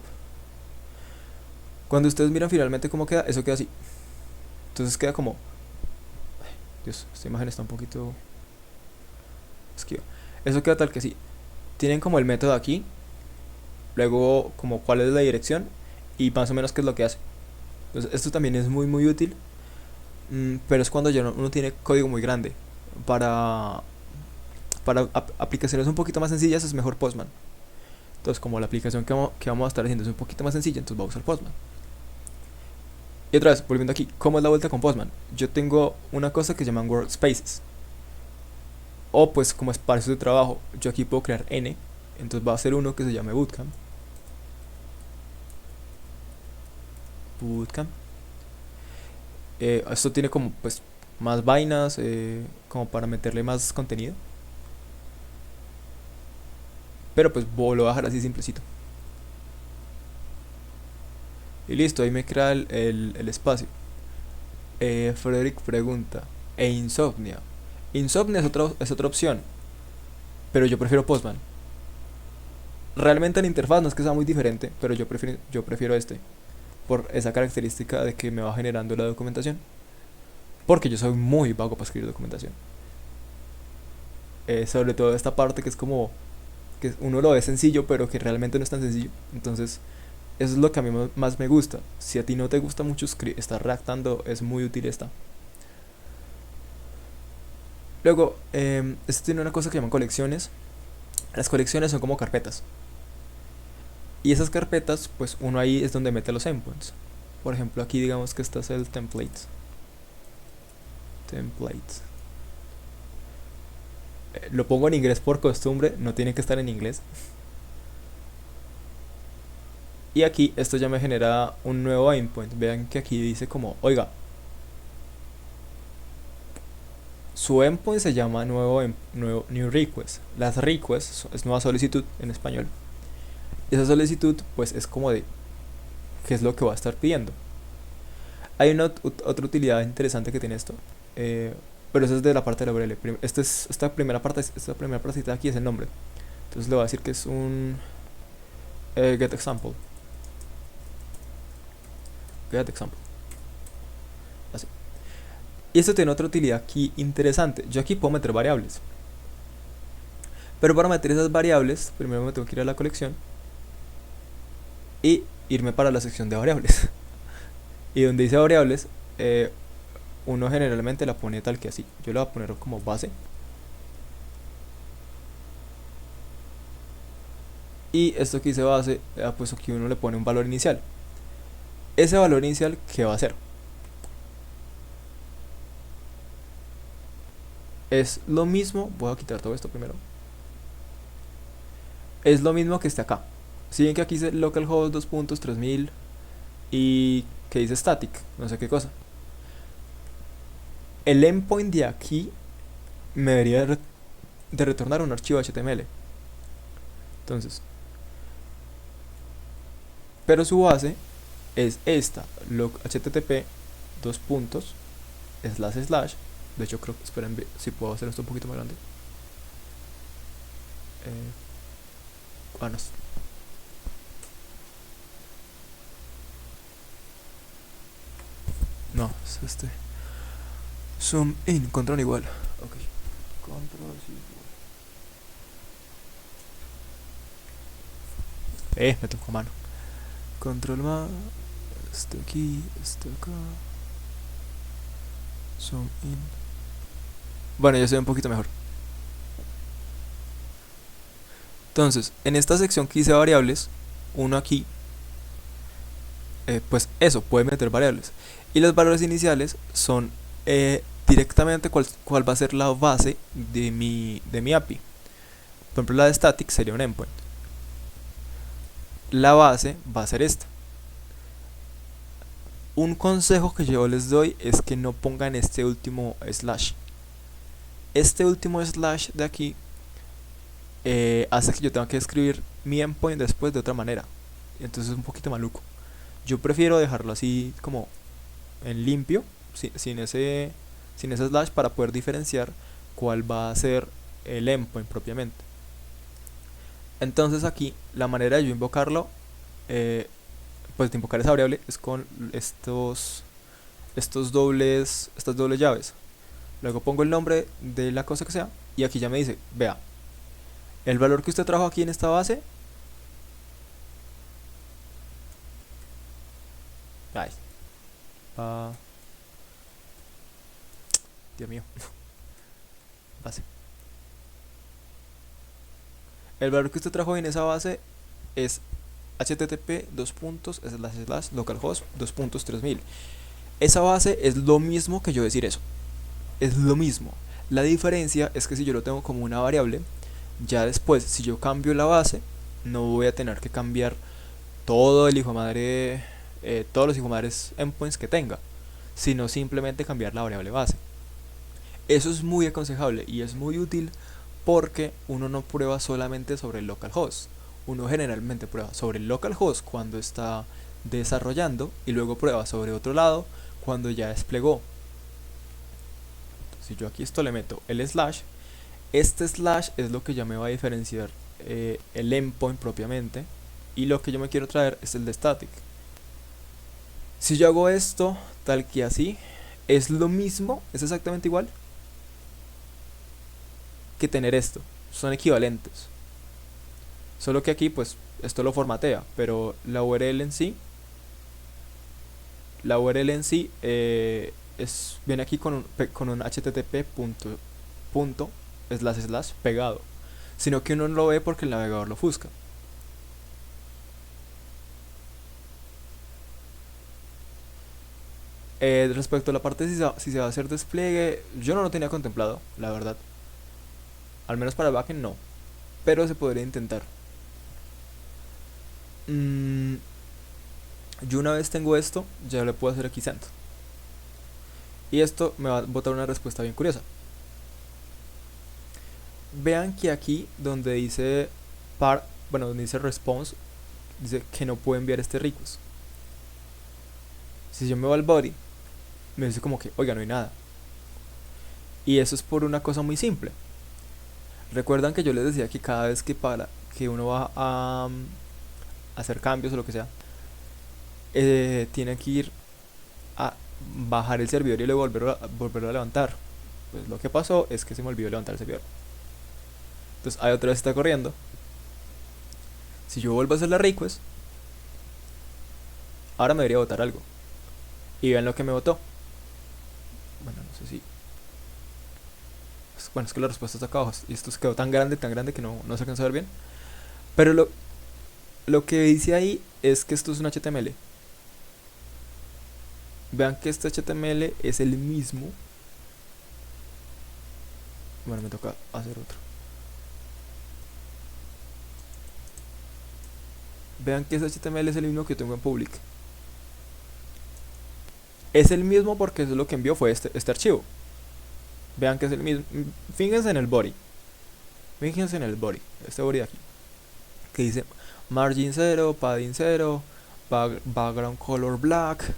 Cuando ustedes miran finalmente cómo queda, eso queda así. Entonces queda como, Dios, esta imagen está un poquito esquiva. Eso queda tal que así. Tienen como el método aquí, luego como cuál es la dirección y más o menos qué es lo que hace. Entonces esto también es muy muy útil, pero es cuando ya uno tiene código muy grande. Para, para aplicaciones un poquito más sencillas es mejor Postman. Entonces como la aplicación que vamos a estar haciendo es un poquito más sencilla, entonces vamos a usar Postman. Y otra vez, volviendo aquí, ¿cómo es la vuelta con Postman? Yo tengo una cosa que se llaman workspaces. O pues como espacios de trabajo, yo aquí puedo crear N. Entonces va a ser uno que se llame Bootcamp. Bootcamp. Esto tiene como pues más vainas, como para meterle más contenido. Pero pues lo voy a dejar así simplecito. Y listo, ahí me crea el espacio. Frederick pregunta, ¿e Insomnia? Insomnia es otra opción, pero yo prefiero Postman. Realmente la interfaz no es que sea muy diferente, pero yo prefiero este, por esa característica de que me va generando la documentación. Porque yo soy muy vago para escribir documentación. Sobre todo esta parte que es como, que uno lo ve sencillo, pero que realmente no es tan sencillo. Entonces, eso es lo que a mí más me gusta. Si a ti no te gusta mucho estar redactando, es muy útil esta. Luego, esto tiene una cosa que llaman colecciones. Las colecciones son como carpetas. Y esas carpetas, pues uno ahí es donde mete los endpoints. Por ejemplo, aquí digamos que este es el templates. Templates. Lo pongo en inglés por costumbre, no tiene que estar en inglés. Y aquí esto ya me genera un nuevo endpoint. Vean que aquí dice como, oiga, su endpoint se llama new request. Las requests es nueva solicitud en español. Esa solicitud pues es como de qué es lo que va a estar pidiendo. Hay una otra utilidad interesante que tiene esto, pero eso es de la parte de la URL. Esta primera parte de aquí es el nombre. Entonces le voy a decir que es un get example. Get example. Así. Y esto tiene otra utilidad aquí interesante. Yo aquí puedo meter variables. Pero para meter esas variables, primero me tengo que ir a la colección y irme para la sección de variables. Y donde dice variables, uno generalmente la pone tal que así. Yo la voy a poner como base. Y esto que dice base, pues aquí uno le pone un valor inicial. Ese valor inicial, ¿qué va a hacer? Es lo mismo, voy a quitar todo esto primero. Es lo mismo que está acá. Si ven que aquí dice localhost 2.3000 y que dice static, no sé qué cosa. El endpoint de aquí me debería de retornar un archivo HTML. Entonces, pero su base es esta, http dos puntos // de hecho creo que, esperen si puedo hacer esto un poquito más grande. No, no, es este zoom in, control igual. Ok, control igual. Me tocó mano. Control más, este aquí, este acá. Zoom in. Bueno, ya se ve un poquito mejor. Entonces, en esta sección que dice variables, uno aquí, pues eso, puede meter variables. Y los valores iniciales son directamente cuál va a ser la base de mi API. Por ejemplo, la de static sería un endpoint. La base va a ser esta. Un consejo que yo les doy es que no pongan este último slash. Este último slash de aquí hace que yo tenga que escribir mi endpoint después de otra manera. Entonces es un poquito maluco. Yo prefiero dejarlo así como en limpio, sin ese slash, para poder diferenciar cuál va a ser el endpoint propiamente. Entonces aquí la manera de yo invocarlo, pues de invocar esa variable es con estas dobles llaves. Luego pongo el nombre de la cosa que sea y aquí ya me dice, vea, el valor que usted trajo aquí en esta base, ay, ah, Dios mío, base. El valor que usted trajo en esa base es http localhost 3000. Esa base es lo mismo que yo decir eso. Es lo mismo. La diferencia es que si yo lo tengo como una variable, ya después, si yo cambio la base, no voy a tener que cambiar todo el hijo de madre, todos los hijo de madres endpoints que tenga, sino simplemente cambiar la variable base. Eso es muy aconsejable y es muy útil porque uno no prueba solamente sobre el localhost. Uno generalmente prueba sobre el localhost cuando está desarrollando y luego prueba sobre otro lado cuando ya desplegó. Si yo aquí esto le meto el slash, este slash es lo que ya me va a diferenciar el endpoint propiamente, y lo que yo me quiero traer es el de static. Si yo hago esto tal que así, es lo mismo, es exactamente igual que tener esto, son equivalentes, solo que aquí pues esto lo formatea, pero la URL en sí, viene aquí con un http punto slash pegado, sino que uno no lo ve porque el navegador lo ofusca. Respecto a la parte de si se va a hacer despliegue, yo no lo tenía contemplado, la verdad. Al menos para el backend no, pero se podría intentar. Yo una vez tengo esto, ya le puedo hacer aquí send. Y esto me va a botar una respuesta bien curiosa. Vean que aquí donde dice donde dice response, dice que no puede enviar este request. Si yo me voy al body, me dice como que, oiga, no hay nada. Y eso es por una cosa muy simple. Recuerdan que yo les decía que cada vez que uno va a hacer cambios o lo que sea, tiene que ir a bajar el servidor y luego volverlo a levantar. Pues lo que pasó es que se me olvidó levantar el servidor. Entonces ahí otra vez está corriendo. Si yo vuelvo a hacer la request, ahora me debería botar algo. Y vean lo que me botó. Bueno, no sé si... Bueno, es que la respuesta está acá abajo. Y esto se quedó tan grande que no se alcanza a ver bien. Pero lo que dice ahí es que esto es un HTML. Vean que este HTML es el mismo. Bueno, me toca hacer otro. Vean que ese HTML es el mismo que tengo en public. Es el mismo porque eso es lo que envió fue este archivo. Vean que es el mismo. Fíjense en el body. Este body de aquí. Que dice margin 0, padding 0, background color black,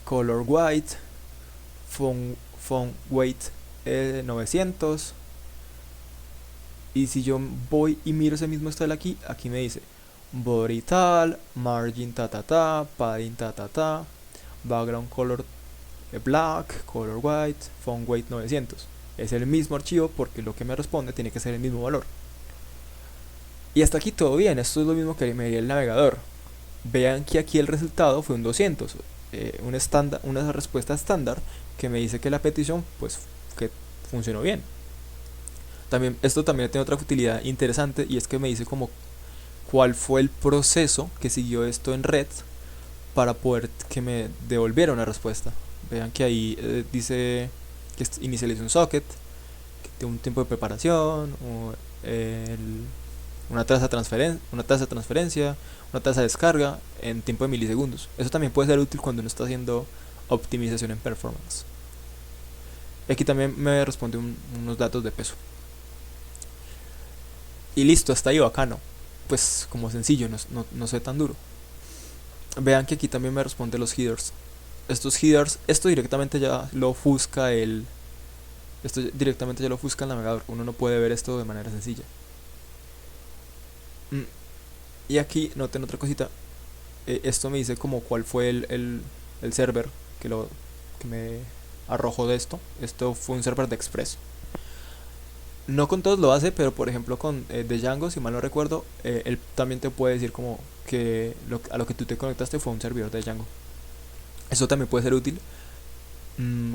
color white, font weight 900. Y si yo voy y miro ese mismo style aquí me dice body tal, margin padding background color black, color white, font weight 900. Es el mismo archivo porque lo que me responde tiene que ser el mismo valor. Y hasta aquí todo bien, esto es lo mismo que me diría el navegador. Vean que aquí el resultado fue un 200, una respuesta estándar que me dice que la petición pues que funcionó bien. Esto también tiene otra utilidad interesante, y es que me dice como cuál fue el proceso que siguió esto en red para poder que me devolviera una respuesta. Vean que ahí dice que inicialice un socket, que tiene un tiempo de preparación, una tasa de transferencia, una tasa de descarga en tiempo de milisegundos. Eso también puede ser útil cuando uno está haciendo optimización en performance. Aquí también me responde unos datos de peso. Y listo, hasta ahí bacano. Pues como sencillo, no sé tan duro. Vean que aquí también me responde los headers. Estos headers, esto directamente ya lo ofusca esto directamente ya lo ofusca el navegador. Uno no puede ver esto de manera sencilla. Y aquí noten otra cosita. Esto me dice como cuál fue el server que me arrojó de esto. Esto fue un server de Express. No con todos lo hace, pero por ejemplo con de Django, si mal no recuerdo, él también te puede decir como que a lo que tú te conectaste fue un servidor de Django. Eso también puede ser útil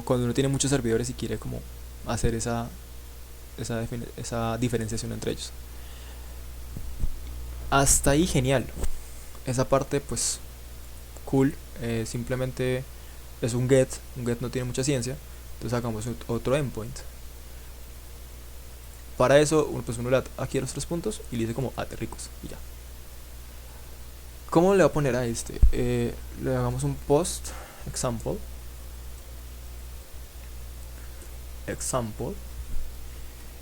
cuando uno tiene muchos servidores y quiere como hacer esa diferenciación entre ellos. Hasta ahí genial. Esa parte pues cool. Simplemente es un get. Un get no tiene mucha ciencia. Entonces hagamos otro endpoint. Para eso pues uno le da aquí a los 3 puntos y le dice como ricos y ya. ¿Cómo le va a poner a este? Le hagamos un post example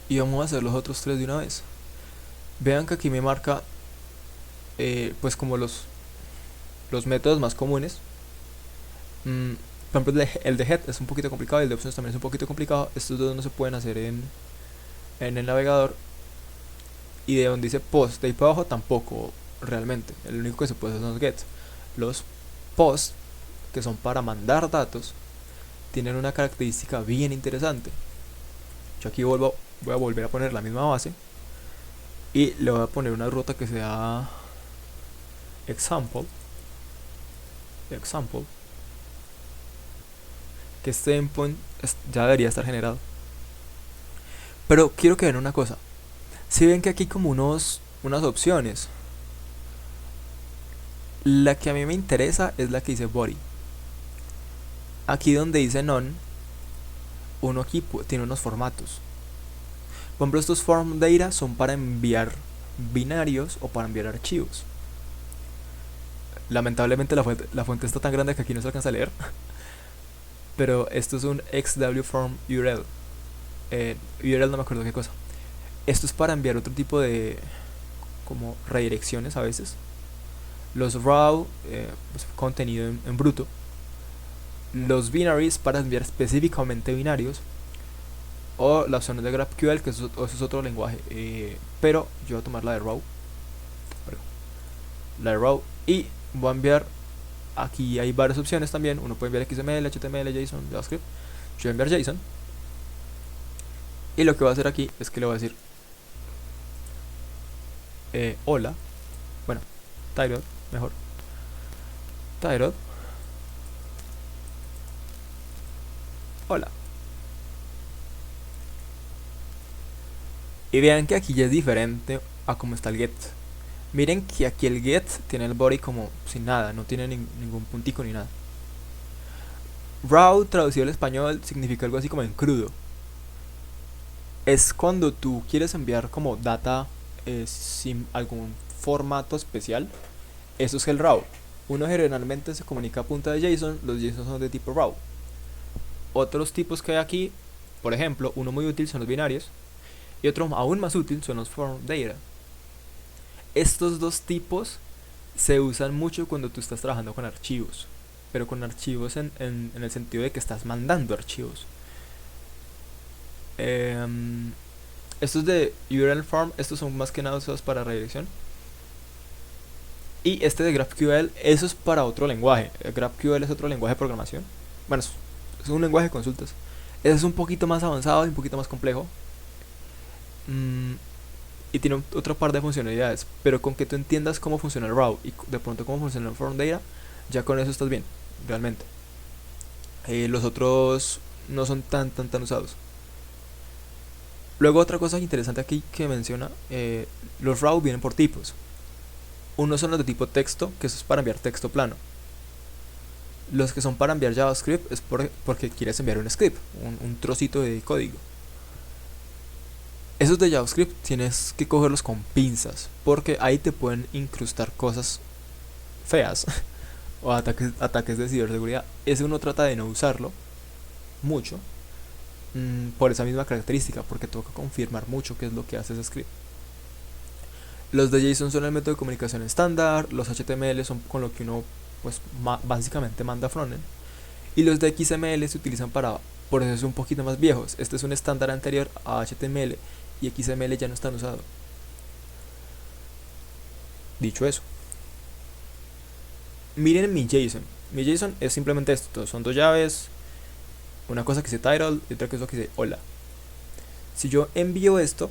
y vamos a hacer los otros 3 de una vez. Vean que aquí me marca pues como los métodos más comunes. Por ejemplo el de head es un poquito complicado y el de options también es un poquito complicado. Estos dos no se pueden hacer en el navegador. Y de donde dice post de ahí para abajo tampoco realmente. El único que se puede hacer son los get. Los post, que son para mandar datos, tienen una característica bien interesante. Yo aquí voy a volver a poner la misma base y le voy a poner una ruta que sea example, que este endpoint ya debería estar generado. Pero quiero que vean una cosa. Si ven que aquí hay como unas opciones, la que a mí me interesa es la que dice body. Aquí donde dice none, uno aquí tiene unos formatos. Por ejemplo, estos form data son para enviar binarios o para enviar archivos. Lamentablemente la fuente está tan grande que aquí no se alcanza a leer. Pero esto es un XW form URL. URL no me acuerdo qué cosa. Esto es para enviar otro tipo de como redirecciones a veces. Los raw, pues, contenido en bruto. Los binaries para enviar específicamente binarios. O la opción de GraphQL, que eso es otro lenguaje. Pero yo voy a tomar la de raw. La de raw. Y voy a enviar. Aquí hay varias opciones también. Uno puede enviar XML, HTML, JSON, JavaScript. Yo voy a enviar JSON. Y lo que voy a hacer aquí es que le voy a decir hola. Bueno, title, mejor. Title. Hola. Y vean que aquí ya es diferente a como está el get. Miren que aquí el get tiene el body como sin nada, no tiene ningún puntico ni nada. Raw traducido al español significa algo así como en crudo. Es cuando tú quieres enviar como data sin algún formato especial. Eso es el raw. Uno generalmente se comunica a punta de JSON. Los JSON son de tipo raw. Otros tipos que hay aquí, por ejemplo, uno muy útil son los binarios y otro aún más útil son los form data. Estos dos tipos se usan mucho cuando tú estás trabajando con archivos, pero con archivos en el sentido de que estás mandando archivos. Estos de URL form, estos son más que nada usados para redirección. Y este de GraphQL, eso es para otro lenguaje. GraphQL es otro lenguaje de programación. Bueno, es un lenguaje de consultas. Ese es un poquito más avanzado y un poquito más complejo. Y tiene otro par de funcionalidades. Pero con que tú entiendas cómo funciona el raw y de pronto cómo funciona el form data, ya con eso estás bien, realmente. Los otros no son tan usados. Luego otra cosa interesante aquí que menciona, los raw vienen por tipos. Uno son los de tipo texto, que eso es para enviar texto plano. Los que son para enviar JavaScript es porque quieres enviar un script, un trocito de código. Esos de JavaScript tienes que cogerlos con pinzas, porque ahí te pueden incrustar cosas feas o ataques de ciberseguridad. Ese uno trata de no usarlo mucho, por esa misma característica, porque toca confirmar mucho qué es lo que hace ese script. Los de JSON son el método de comunicación estándar, los HTML son con lo que uno pues básicamente manda frontend, y los de XML se utilizan para procesos un poquito más viejos. Este es un estándar anterior a HTML y XML ya no están usados. Dicho eso, miren mi JSON. Mi JSON es simplemente esto, son dos llaves, una cosa que dice title y otra cosa que dice hola. Si yo envío esto,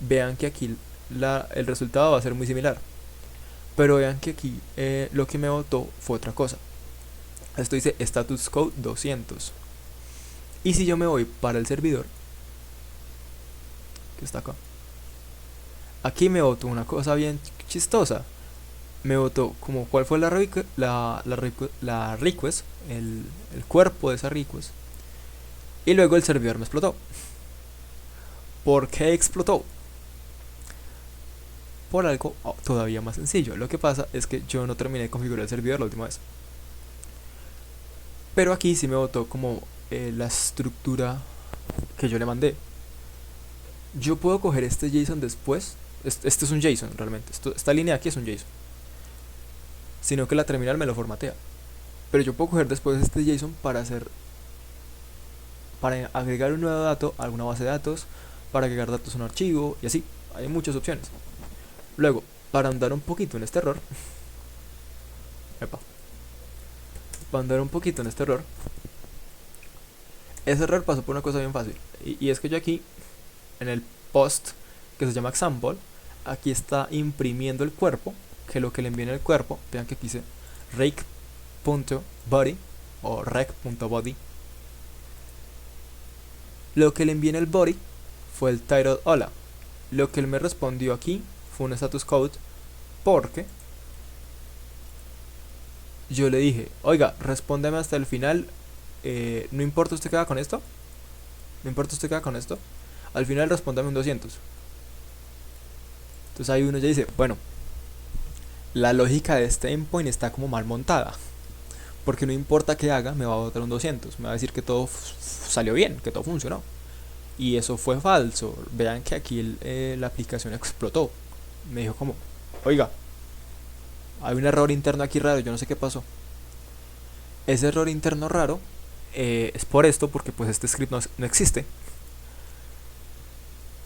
vean que aquí el resultado va a ser muy similar. Pero vean que aquí lo que me botó fue otra cosa. Esto dice status code 200. Y si yo me voy para el servidor, que está acá, aquí me botó una cosa bien chistosa. Me botó como cuál fue la request, el cuerpo de esa request. Y luego el servidor me explotó. ¿Por qué explotó? Por algo todavía más sencillo. Lo que pasa es que yo no terminé de configurar el servidor la última vez. Pero aquí sí me botó como la estructura que yo le mandé. Yo puedo coger este JSON después. Este es un JSON realmente. Esta línea aquí es un JSON. Sino que la terminal me lo formatea. Pero yo puedo coger después este JSON para agregar un nuevo dato a alguna base de datos, para agregar datos a un archivo y así. Hay muchas opciones. Luego, para andar un poquito en este error, epa, para andar un poquito en este error, ese error pasó por una cosa bien fácil. Y es que yo aquí, en el post que se llama example, aquí está imprimiendo el cuerpo, que lo que le envié en el cuerpo, vean que aquí dice rec.body o rec.body. Lo que le envié en el body fue el title hola. Lo que él me respondió aquí fue un status code, porque yo le dije, oiga, respóndeme hasta el final, no importa usted qué haga con esto, no importa usted qué haga con esto, al final respóndame un 200. Entonces ahí uno ya dice, bueno, la lógica de este endpoint está como mal montada, porque no importa qué haga, me va a botar un 200, me va a decir que todo salió bien, que todo funcionó. Y eso fue falso. Vean que aquí la aplicación explotó. Me dijo como, oiga, hay un error interno aquí raro, yo no sé qué pasó. Ese error interno raro es por esto, porque pues este script no existe.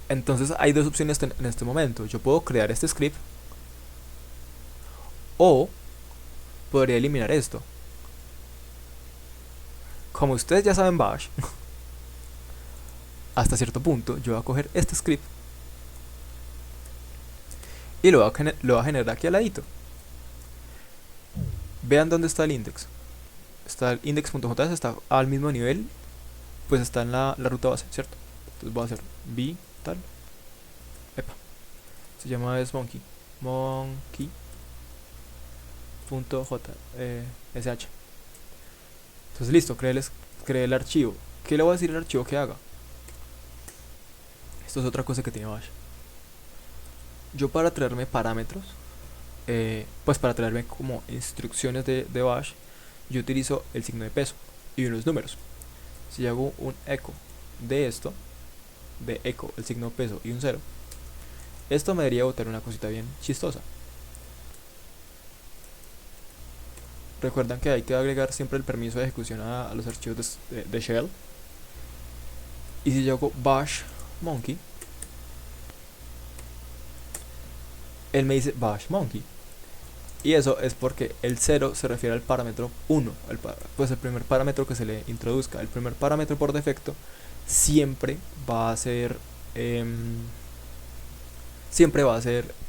Entonces hay dos opciones en este momento. Yo puedo crear este script, o podría eliminar esto. Como ustedes ya saben Bash, hasta cierto punto yo voy a coger este script y lo voy a generar aquí al ladito. Vean dónde está el index. Está el index.js, está al mismo nivel, pues está en la ruta base, ¿cierto? Entonces voy a hacer b tal, epa, se llama es monkey.jsh. Entonces listo, creé el archivo. ¿Qué le voy a decir al archivo que haga? Esto es otra cosa que tiene Bash. Yo para traerme parámetros, pues para traerme como instrucciones de Bash, yo utilizo el signo de peso y unos números. Si hago un echo de esto, de echo, el signo de peso y un 0, esto me debería botar una cosita bien chistosa. Recuerdan que hay que agregar siempre el permiso de ejecución a los archivos de shell. Y si yo hago bash monkey, él me dice bash monkey. Y eso es porque el 0 se refiere al parámetro 1, pues el primer parámetro que se le introduzca. El primer parámetro por defecto siempre va a ser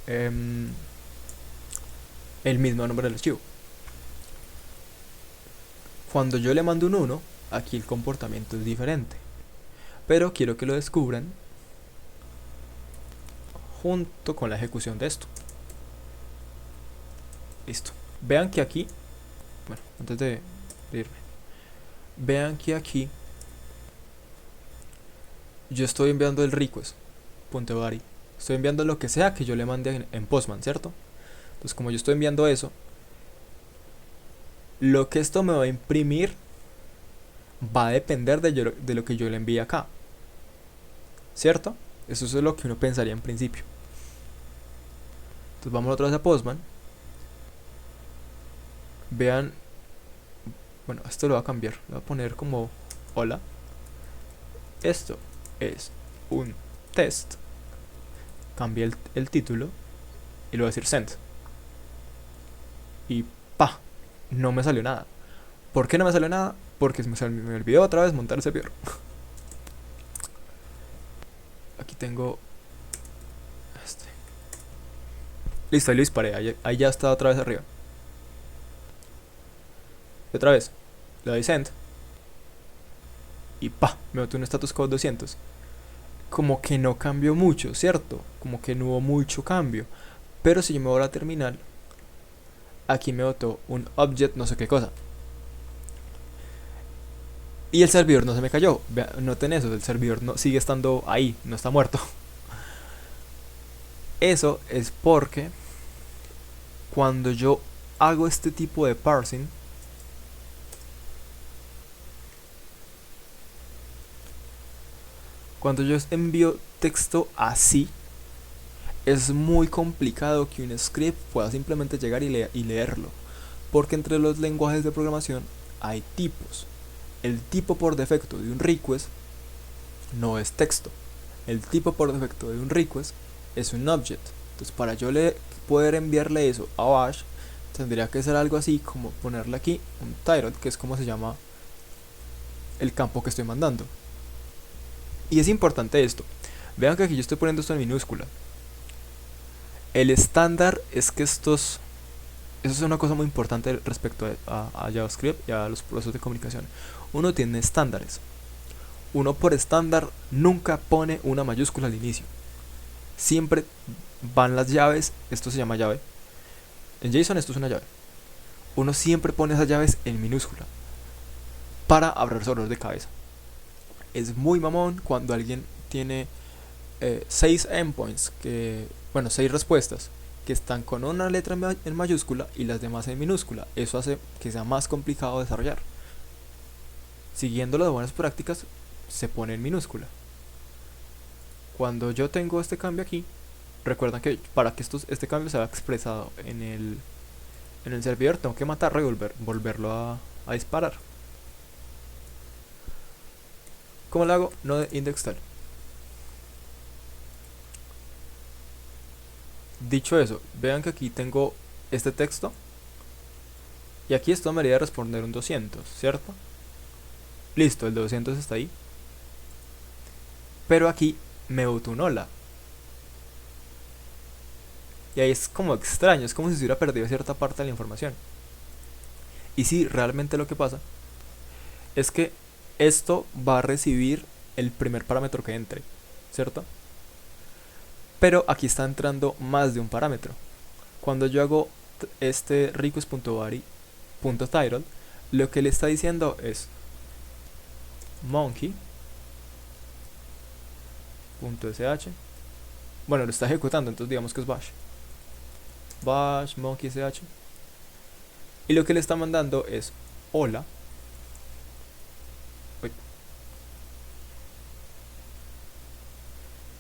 el mismo nombre del archivo. Cuando yo le mando un 1, aquí el comportamiento es diferente, pero quiero que lo descubran junto con la ejecución de esto. Listo. Vean que aquí, bueno, antes de irme, vean que aquí yo estoy enviando el request.body. Estoy enviando lo que sea que yo le mande en Postman, ¿cierto? Entonces, como yo estoy enviando eso, lo que esto me va a imprimir va a depender de lo que yo le envíe acá, ¿cierto? Eso es lo que uno pensaría en principio. Entonces vamos otra vez a Postman. Vean, bueno, esto lo voy a cambiar. Lo voy a poner como hola. Esto es un test. Cambié el título y lo voy a decir send. Y pa, no me salió nada. ¿Por qué no me salió nada? Porque me olvidó otra vez montar el servidor. Aquí tengo este. Listo, ahí lo disparé. Ahí ya está otra vez arriba. Y otra vez, le doy send. Y pa, me botó un status code 200. Como que no cambió mucho, ¿cierto? Como que no hubo mucho cambio. Pero si yo me voy a la terminal, aquí me botó un object no sé qué cosa. Y el servidor no se me cayó. Noten eso, el servidor no, sigue estando ahí, no está muerto. Eso es porque cuando yo hago este tipo de parsing, cuando yo envío texto así, es muy complicado que un script pueda simplemente llegar y leerlo. Porque entre los lenguajes de programación hay tipos. El tipo por defecto de un request no es texto. El tipo por defecto de un request es un object. Entonces para yo poder enviarle eso a Bash, tendría que ser algo así como ponerle aquí un title, que es como se llama el campo que estoy mandando. Y es importante esto. Vean que aquí yo estoy poniendo esto en minúscula. El estándar es que eso es una cosa muy importante respecto a JavaScript y a los procesos de comunicación. Uno tiene estándares. Uno por estándar nunca pone una mayúscula al inicio. Siempre van las llaves. Esto se llama llave. En JSON esto es una llave. Uno siempre pone esas llaves en minúscula para ahorrarse dolor de cabeza. Es muy mamón cuando alguien tiene 6 endpoints, 6 respuestas que están con una letra en mayúscula y las demás en minúscula. Eso hace que sea más complicado desarrollar. Siguiendo las buenas prácticas, se pone en minúscula. Cuando yo tengo este cambio aquí, recuerdan que para que este cambio sea expresado en el servidor, tengo que matarlo y volverlo a disparar. ¿Cómo lo hago? No de index tal. Dicho eso, vean que aquí tengo este texto y aquí esto me haría responder un 200, ¿cierto? Listo, el 200 está ahí. Pero aquí me botó un hola. Y ahí es como extraño, es como si se hubiera perdido cierta parte de la información. Y sí, realmente lo que pasa es que esto va a recibir el primer parámetro que entre, ¿cierto? Pero aquí está entrando más de un parámetro. Cuando yo hago este request.body.title, lo que le está diciendo es monkey.sh. Bueno, lo está ejecutando, entonces digamos que es bash. Bash monkey.sh. Y lo que le está mandando es hola.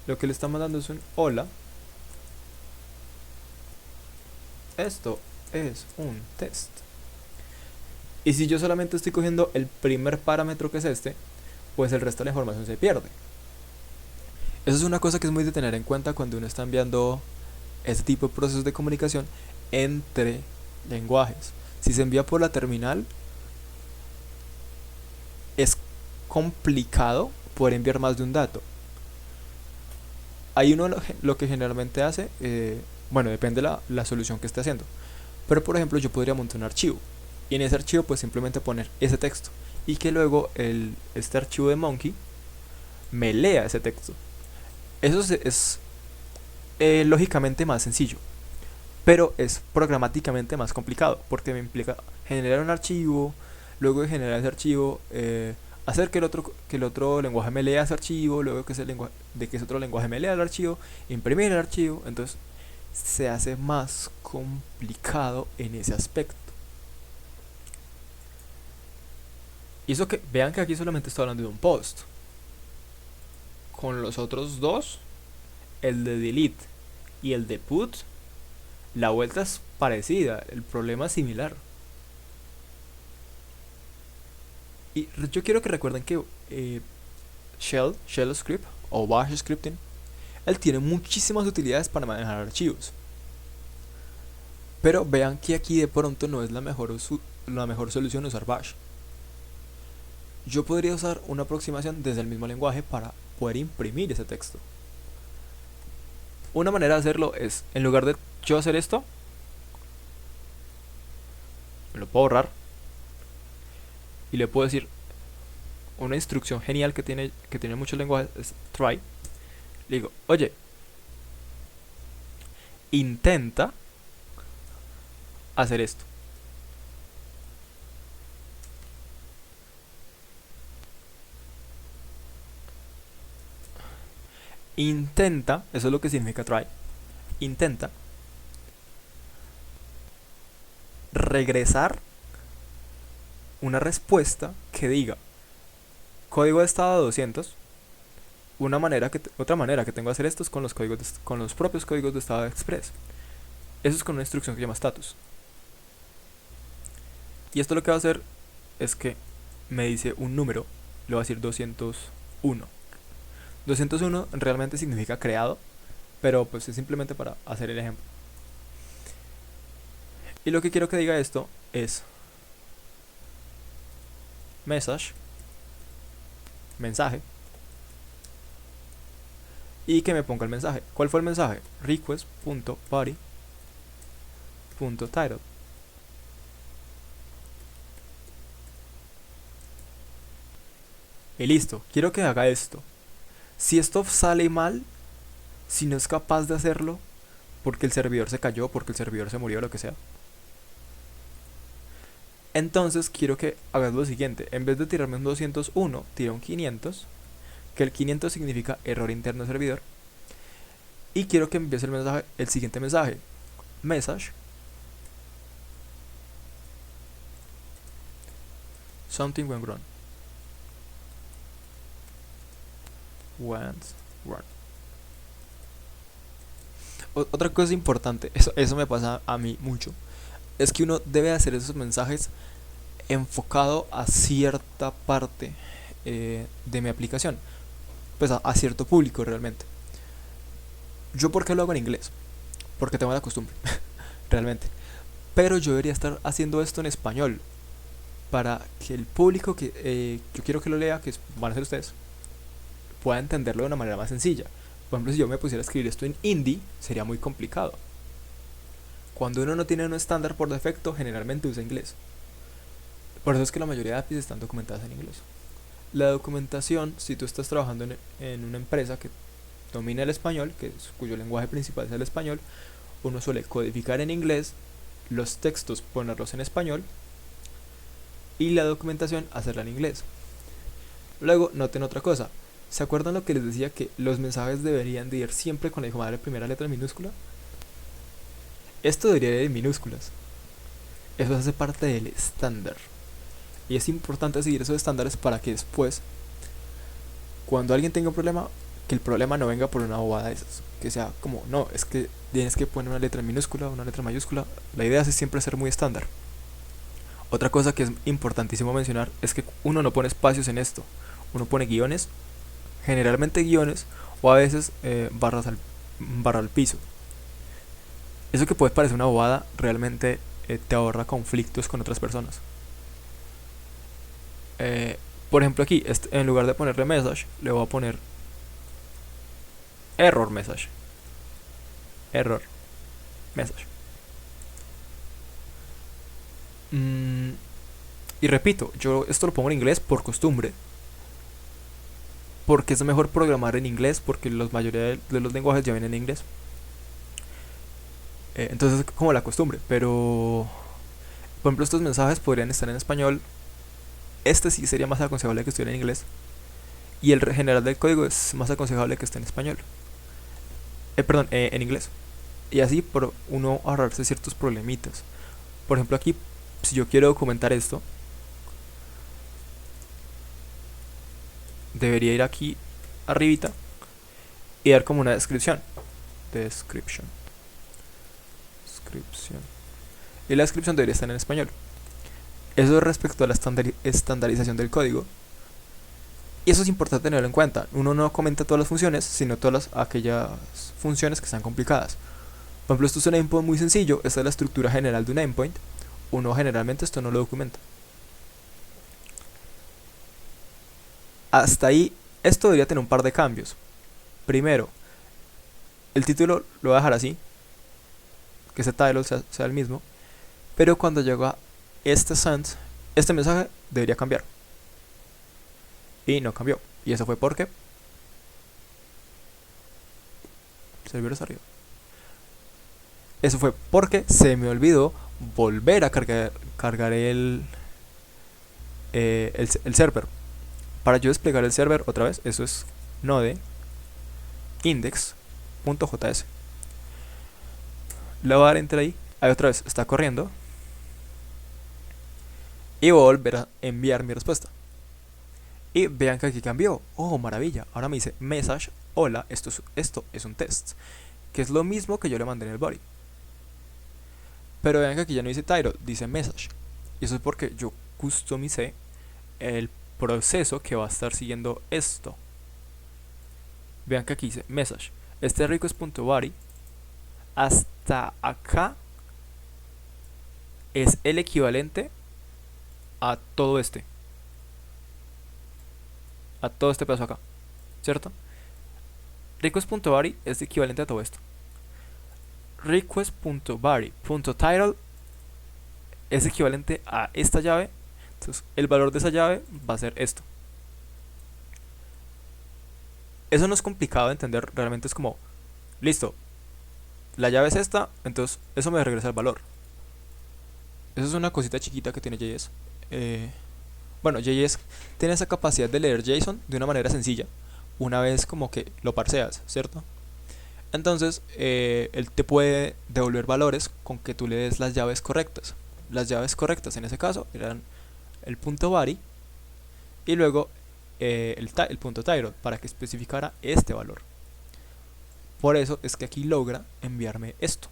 Lo que le está mandando es un hola. Esto es un test. Y si yo solamente estoy cogiendo el primer parámetro que es este, pues el resto de la información se pierde. Eso es una cosa que es muy de tener en cuenta cuando uno está enviando este tipo de procesos de comunicación entre lenguajes. Si se envía por la terminal, es complicado poder enviar más de un dato. Ahí uno lo que generalmente hace, depende de la solución que esté haciendo. Pero por ejemplo yo podría montar un archivo y en ese archivo pues simplemente poner ese texto y que luego este archivo de monkey me lea ese texto. Eso es lógicamente más sencillo, pero es programáticamente más complicado porque me implica generar un archivo, luego de generar ese archivo hacer que el otro lenguaje me lea ese archivo, luego que de que ese otro lenguaje me lea el archivo, imprimir el archivo, entonces se hace más complicado en ese aspecto. Y eso que vean que aquí solamente estoy hablando de un post. Con los otros dos, el de delete y el de put, la vuelta es parecida, el problema es similar. Y yo quiero que recuerden que Shell Script o Bash Scripting, él tiene muchísimas utilidades para manejar archivos. Pero vean que aquí de pronto no es la mejor solución usar Bash. Yo podría usar una aproximación desde el mismo lenguaje para poder imprimir ese texto. Una manera de hacerlo es, en lugar de yo hacer esto, me lo puedo borrar y le puedo decir una instrucción genial que tiene muchos lenguajes, es try. Le digo, oye, intenta hacer esto. Intenta, eso es lo que significa try, intenta regresar una respuesta que diga código de estado 200. Otra manera que tengo de hacer esto es con los propios códigos de estado de Express. Eso es con una instrucción que se llama status. Y esto lo que va a hacer es que me dice un número, le voy a decir 201. 201 realmente significa creado, pero pues es simplemente para hacer el ejemplo. Y lo que quiero que diga esto es mensaje, y que me ponga el mensaje. ¿Cuál fue el mensaje? Request.body.title. Y listo, quiero que haga esto. Si esto sale mal, si no es capaz de hacerlo, porque el servidor se cayó, porque el servidor se murió, lo que sea, entonces quiero que hagas lo siguiente. En vez de tirarme un 201, tira un 500, que el 500 significa error interno de servidor. Y quiero que envíes el siguiente mensaje. Message something went wrong. Otra cosa importante, eso me pasa a mí mucho, es que uno debe hacer esos mensajes enfocado a cierta parte de mi aplicación, pues a cierto público realmente. Yo, ¿por qué lo hago en inglés? Porque tengo la costumbre, realmente. Pero yo debería estar haciendo esto en español, para que el público que yo quiero que lo lea, que van a ser ustedes, pueda entenderlo de una manera más sencilla. Por ejemplo, si yo me pusiera a escribir esto en hindi, sería muy complicado. Cuando uno no tiene un estándar por defecto, generalmente usa inglés. Por eso es que la mayoría de APIs están documentadas en inglés. La documentación, si tú estás trabajando en una empresa que domina el español, cuyo lenguaje principal es el español, uno suele codificar en inglés, los textos ponerlos en español y la documentación hacerla en inglés. Luego, noten otra cosa. ¿Se acuerdan lo que les decía, que los mensajes deberían de ir siempre con la hijo madre primera letra minúscula? Esto debería ir en minúsculas. Eso hace parte del estándar. Y es importante seguir esos estándares para que después, cuando alguien tenga un problema, que el problema no venga por una bobada de esas. Que sea como, no, es que tienes que poner una letra minúscula, una letra mayúscula. La idea es siempre ser muy estándar. Otra cosa que es importantísimo mencionar es que uno no pone espacios en esto. Uno pone guiones, generalmente guiones, o a veces barra al piso. Eso que puede parecer una bobada, realmente te ahorra conflictos con otras personas. Por ejemplo, aquí, en lugar de ponerle message, le voy a poner error message. Error message. Y repito, yo esto lo pongo en inglés por costumbre, porque es mejor programar en inglés, porque la mayoría de los lenguajes ya vienen en inglés. Entonces es como la costumbre. Pero, por ejemplo, estos mensajes podrían estar en español, este sí sería más aconsejable que estuviera en inglés. Y el general del código es más aconsejable que esté en español. Perdón, en inglés. Y así por uno ahorrarse ciertos problemitas. Por ejemplo aquí, si yo quiero documentar esto, debería ir aquí arribita y dar como una descripción. Description. Descripción. Y la descripción debería estar en español. Eso es respecto a la estandarización del código. Y eso es importante tenerlo en cuenta. Uno no comenta todas las funciones, sino todas aquellas funciones que están complicadas. Por ejemplo, esto es un endpoint muy sencillo. Esta es la estructura general de un endpoint. Uno generalmente esto no lo documenta. Hasta ahí, esto debería tener un par de cambios. Primero, el título lo voy a dejar así, que ese title sea el mismo. Pero cuando llega este send, este mensaje debería cambiar. Y no cambió. Y eso fue porque servidores arriba. Eso fue porque se me olvidó volver a cargar el server. Para yo desplegar el server otra vez, eso es node index.js. Le voy a dar enter ahí. Ahí otra vez está corriendo. Y voy a volver a enviar mi respuesta. Y vean que aquí cambió. Oh, maravilla. Ahora me dice message. Hola, esto es un test. Que es lo mismo que yo le mandé en el body. Pero vean que aquí ya no dice title, dice message. Y eso es porque yo customicé el proceso que va a estar siguiendo esto. Vean que aquí dice message. Este request.body hasta acá es el equivalente a todo este. A todo este pedazo acá. ¿Cierto? Request.body es equivalente a todo esto. Request.body.title es equivalente a esta llave. Entonces el valor de esa llave va a ser esto. Eso no es complicado de entender. Realmente es como, listo, la llave es esta, entonces eso me regresa el valor. Eso es una cosita chiquita que tiene JS. Bueno, JS tiene esa capacidad de leer JSON de una manera sencilla, una vez como que lo parseas, ¿cierto? Entonces, él te puede devolver valores con que tú le des las llaves correctas. Las llaves correctas en ese caso eran el punto body y luego el punto title para que especificara este valor. Por eso es que aquí logra enviarme esto.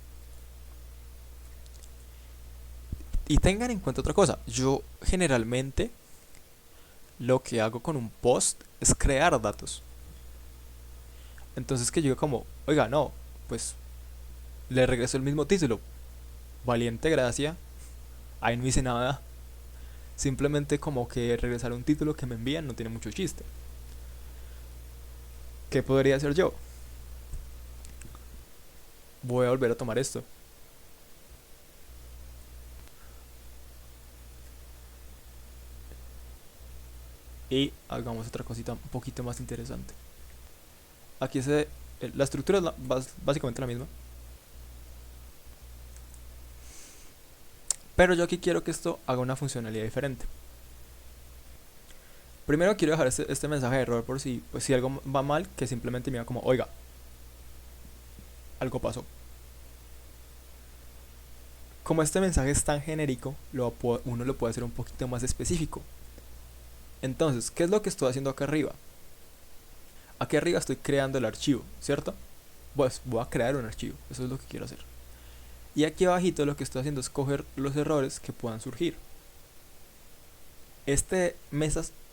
Y tengan en cuenta otra cosa. Yo generalmente lo que hago con un post es crear datos. Entonces que yo como, oiga, no, pues le regreso el mismo título. Valiente gracia. Ahí no hice nada. Simplemente como que regresar un título que me envían no tiene mucho chiste. ¿Qué podría hacer yo? Voy a volver a tomar esto. Y hagamos otra cosita un poquito más interesante. Aquí la estructura es básicamente la misma. Pero yo aquí quiero que esto haga una funcionalidad diferente. Primero quiero dejar este mensaje de error por si, pues, si algo va mal, que simplemente me diga como, oiga, algo pasó. Como este mensaje es tan genérico, uno lo puede hacer un poquito más específico. Entonces, ¿qué es lo que estoy haciendo acá arriba? Aquí arriba estoy creando el archivo, ¿cierto? Pues voy a crear un archivo, eso es lo que quiero hacer. Y aquí abajito lo que estoy haciendo es coger los errores que puedan surgir. Este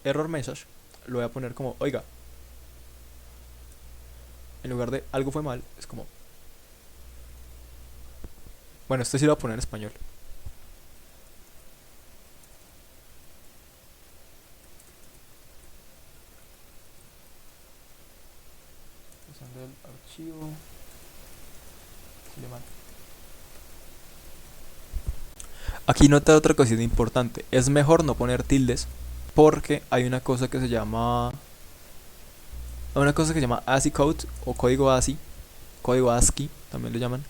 error message lo voy a poner como, oiga, en lugar de algo fue mal, es como, bueno, esto sí lo voy a poner en español. Usando el archivo. Aquí nota otra cosita importante. Es mejor no poner tildes porque hay una cosa que se llama ASCII code o código ASCII también lo llaman.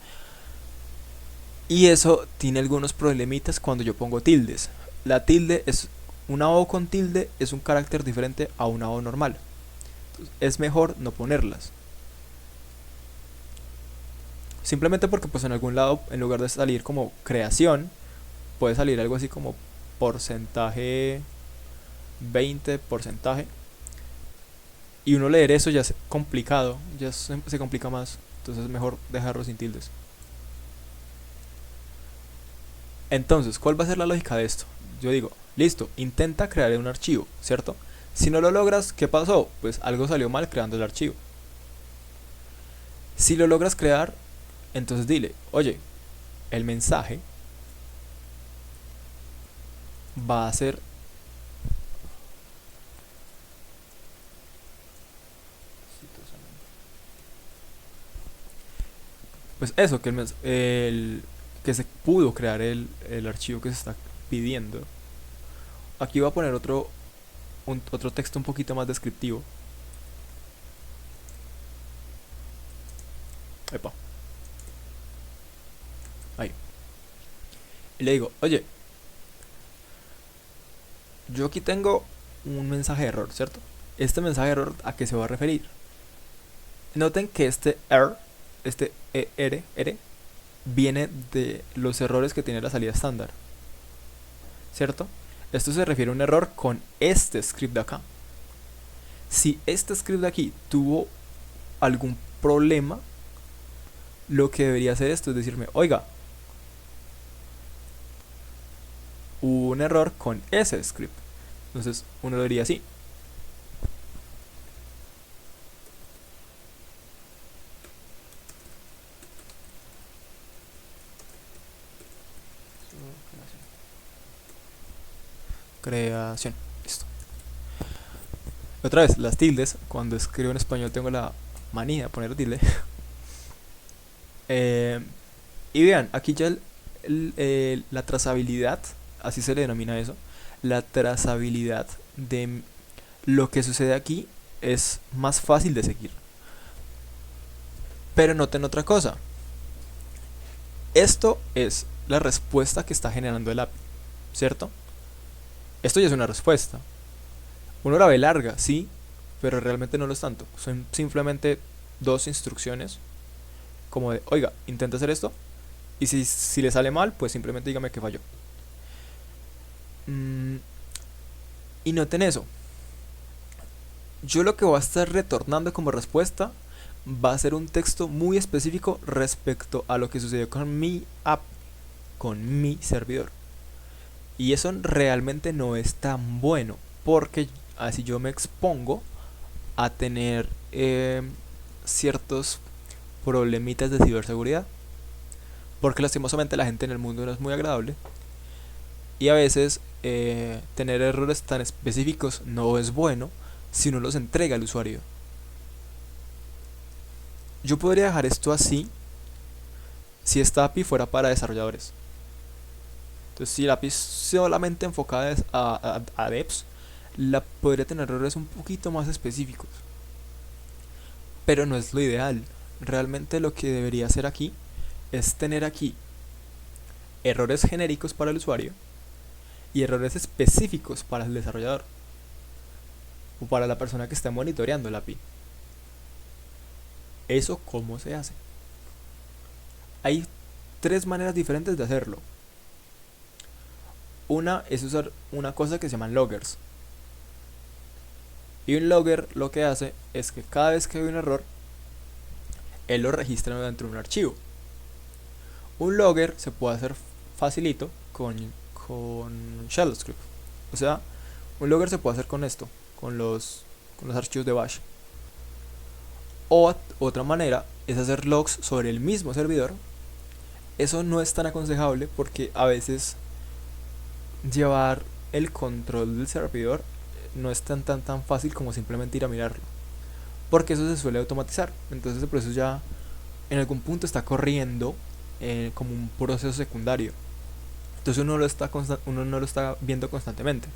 Y eso tiene algunos problemitas cuando yo pongo tildes. La tilde es una O con tilde es un carácter diferente a una O normal. Entonces, es mejor no ponerlas. Simplemente porque pues en algún lado, en lugar de salir como creación, puede salir algo así como porcentaje 20 porcentaje. Y uno leer eso ya es complicado, ya se complica más. Entonces es mejor dejarlo sin tildes. Entonces, ¿cuál va a ser la lógica de esto? Yo digo, listo, intenta crear un archivo, ¿cierto? Si no lo logras, ¿qué pasó? Pues algo salió mal creando el archivo. Si lo logras crear, entonces dile, oye, el mensaje va a ser pues eso, que que se pudo crear el archivo que se está pidiendo. Aquí voy a poner otro texto un poquito más descriptivo. Epa, ahí. Y le digo, oye, yo aquí tengo un mensaje de error, ¿cierto? Este mensaje de error, ¿a qué se va a referir? Noten que este error, este R, viene de los errores que tiene la salida estándar, ¿cierto? Esto se refiere a un error con este script de acá. Si este script de aquí tuvo algún problema, lo que debería hacer esto es decirme, oiga, hubo un error con ese script. Entonces uno lo diría así. Creación. Listo. Otra vez, las tildes. Cuando escribo en español tengo la manía de poner tilde. Y vean, aquí ya la trazabilidad, así se le denomina eso, la trazabilidad de lo que sucede aquí es más fácil de seguir. Pero noten otra cosa. Esto es la respuesta que está generando el API, ¿cierto? Esto ya es una respuesta. Uno la ve larga, sí, pero realmente no lo es tanto. Son simplemente dos instrucciones como de, oiga, intenta hacer esto. Y si le sale mal, pues simplemente dígame que falló. Y noten eso. Yo lo que voy a estar retornando como respuesta va a ser un texto muy específico respecto a lo que sucedió con mi app, con mi servidor. Y eso realmente no es tan bueno, porque así yo me expongo a tener ciertos problemitas de ciberseguridad. Porque lastimosamente la gente en el mundo no es muy agradable. Y a veces tener errores tan específicos no es bueno si uno los entrega al usuario. Yo podría dejar esto así si esta API fuera para desarrolladores. Entonces, si la API es solamente enfocada a devs, la podría tener errores un poquito más específicos. Pero no es lo ideal. Realmente lo que debería hacer aquí es tener aquí errores genéricos para el usuario y errores específicos para el desarrollador o para la persona que está monitoreando la API. ¿Eso cómo se hace? Hay tres maneras diferentes de hacerlo. Una es usar una cosa que se llaman loggers. Y un logger lo que hace es que cada vez que hay un error, él lo registra dentro de un archivo. Un logger se puede hacer facilito con shell script. O sea, un logger se puede hacer con esto, con los archivos de bash. O otra manera es hacer logs sobre el mismo servidor. Eso no es tan aconsejable porque a veces llevar el control del servidor no es tan fácil como simplemente ir a mirarlo, porque eso se suele automatizar. Entonces el proceso ya en algún punto está corriendo como un proceso secundario. Entonces uno no lo está viendo constantemente.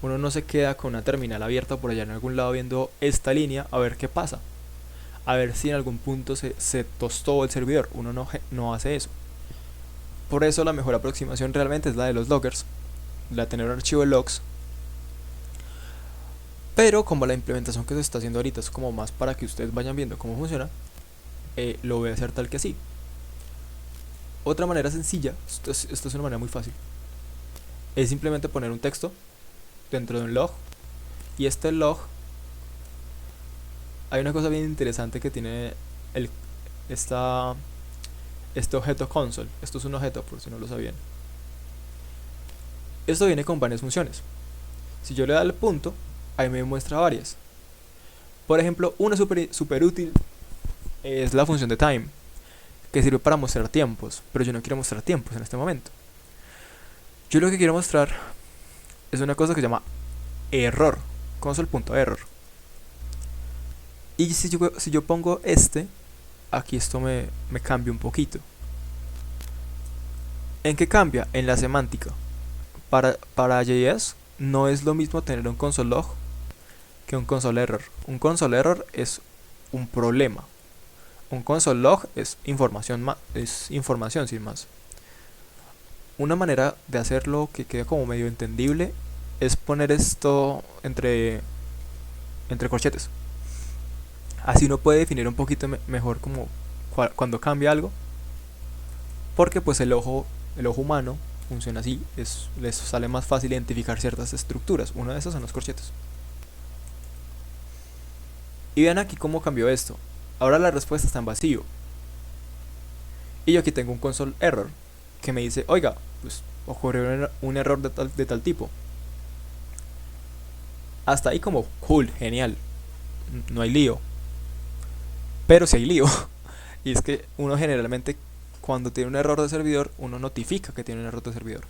Uno no se queda con una terminal abierta por allá en algún lado viendo esta línea a ver qué pasa, a ver si en algún punto se tostó el servidor. Uno no hace eso. Por eso la mejor aproximación realmente es la de los loggers, la de tener un archivo de logs Pero como la implementación que se está haciendo ahorita es como más para que ustedes vayan viendo cómo funciona, lo voy a hacer tal que así. Otra manera sencilla, esto es una manera muy fácil, es simplemente poner un texto dentro de un log. Y este log, hay una cosa bien interesante que tiene el, esta, este objeto console. Esto es un objeto, por si no lo sabían. Esto viene con varias funciones. Si yo le doy al punto, ahí me muestra varias. Por ejemplo, una super útil es la función de time, que sirve para mostrar tiempos, pero yo no quiero mostrar tiempos en este momento. Yo lo que quiero mostrar es una cosa que se llama error, console.error. Y si yo pongo aquí esto me cambia un poquito. ¿En qué cambia? En la semántica. Para JS no es lo mismo tener un console log que un console error. Un console error es un problema. Un console log es información sin más. Una manera de hacerlo que quede como medio entendible es poner esto entre corchetes. Así uno puede definir un poquito mejor como cuando cambia algo. Porque pues el ojo humano funciona así, les sale más fácil identificar ciertas estructuras. Una de esas son los corchetes. Y vean aquí cómo cambió esto. Ahora la respuesta está en vacío. Y yo aquí tengo un console error que me dice, oiga, pues ocurrió un error de tal tipo. Hasta ahí como cool, genial. No hay lío. Pero si hay lío. Y es que uno generalmente cuando tiene un error de servidor, uno notifica que tiene un error de servidor.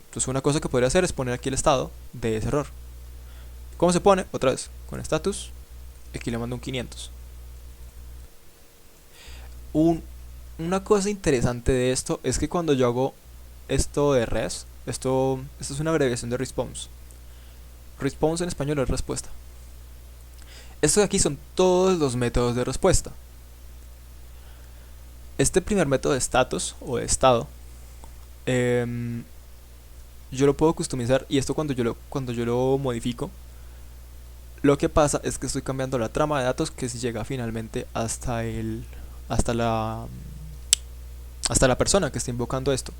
Entonces una cosa que podría hacer es poner aquí el estado de ese error. ¿Cómo se pone? Otra vez, con status. Aquí le mando un 500. Una cosa interesante de esto es que cuando yo hago esto de res, esto es una abreviación de response. Response en español es respuesta. Estos de aquí son todos los métodos de respuesta. Este primer método de status o de estado, yo lo puedo customizar, y esto cuando yo lo modifico, lo que pasa es que estoy cambiando la trama de datos que si llega finalmente hasta la persona que está invocando esto.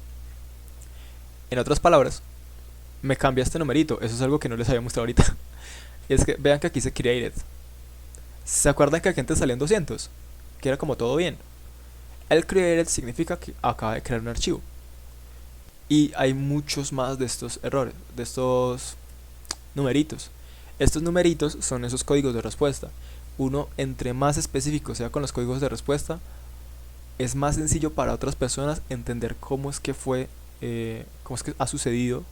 En otras palabras, me cambia este numerito. Eso es algo que no les había mostrado ahorita. Y es que vean que aquí se created. ¿Se acuerdan que aquí antes salían 200? Que era como todo bien. El created significa que acaba de crear un archivo. Y hay muchos más de estos errores, de estos numeritos. Estos numeritos son esos códigos de respuesta. Uno, entre más específico sea con los códigos de respuesta, es más sencillo para otras personas entender cómo es que cómo es que ha sucedido,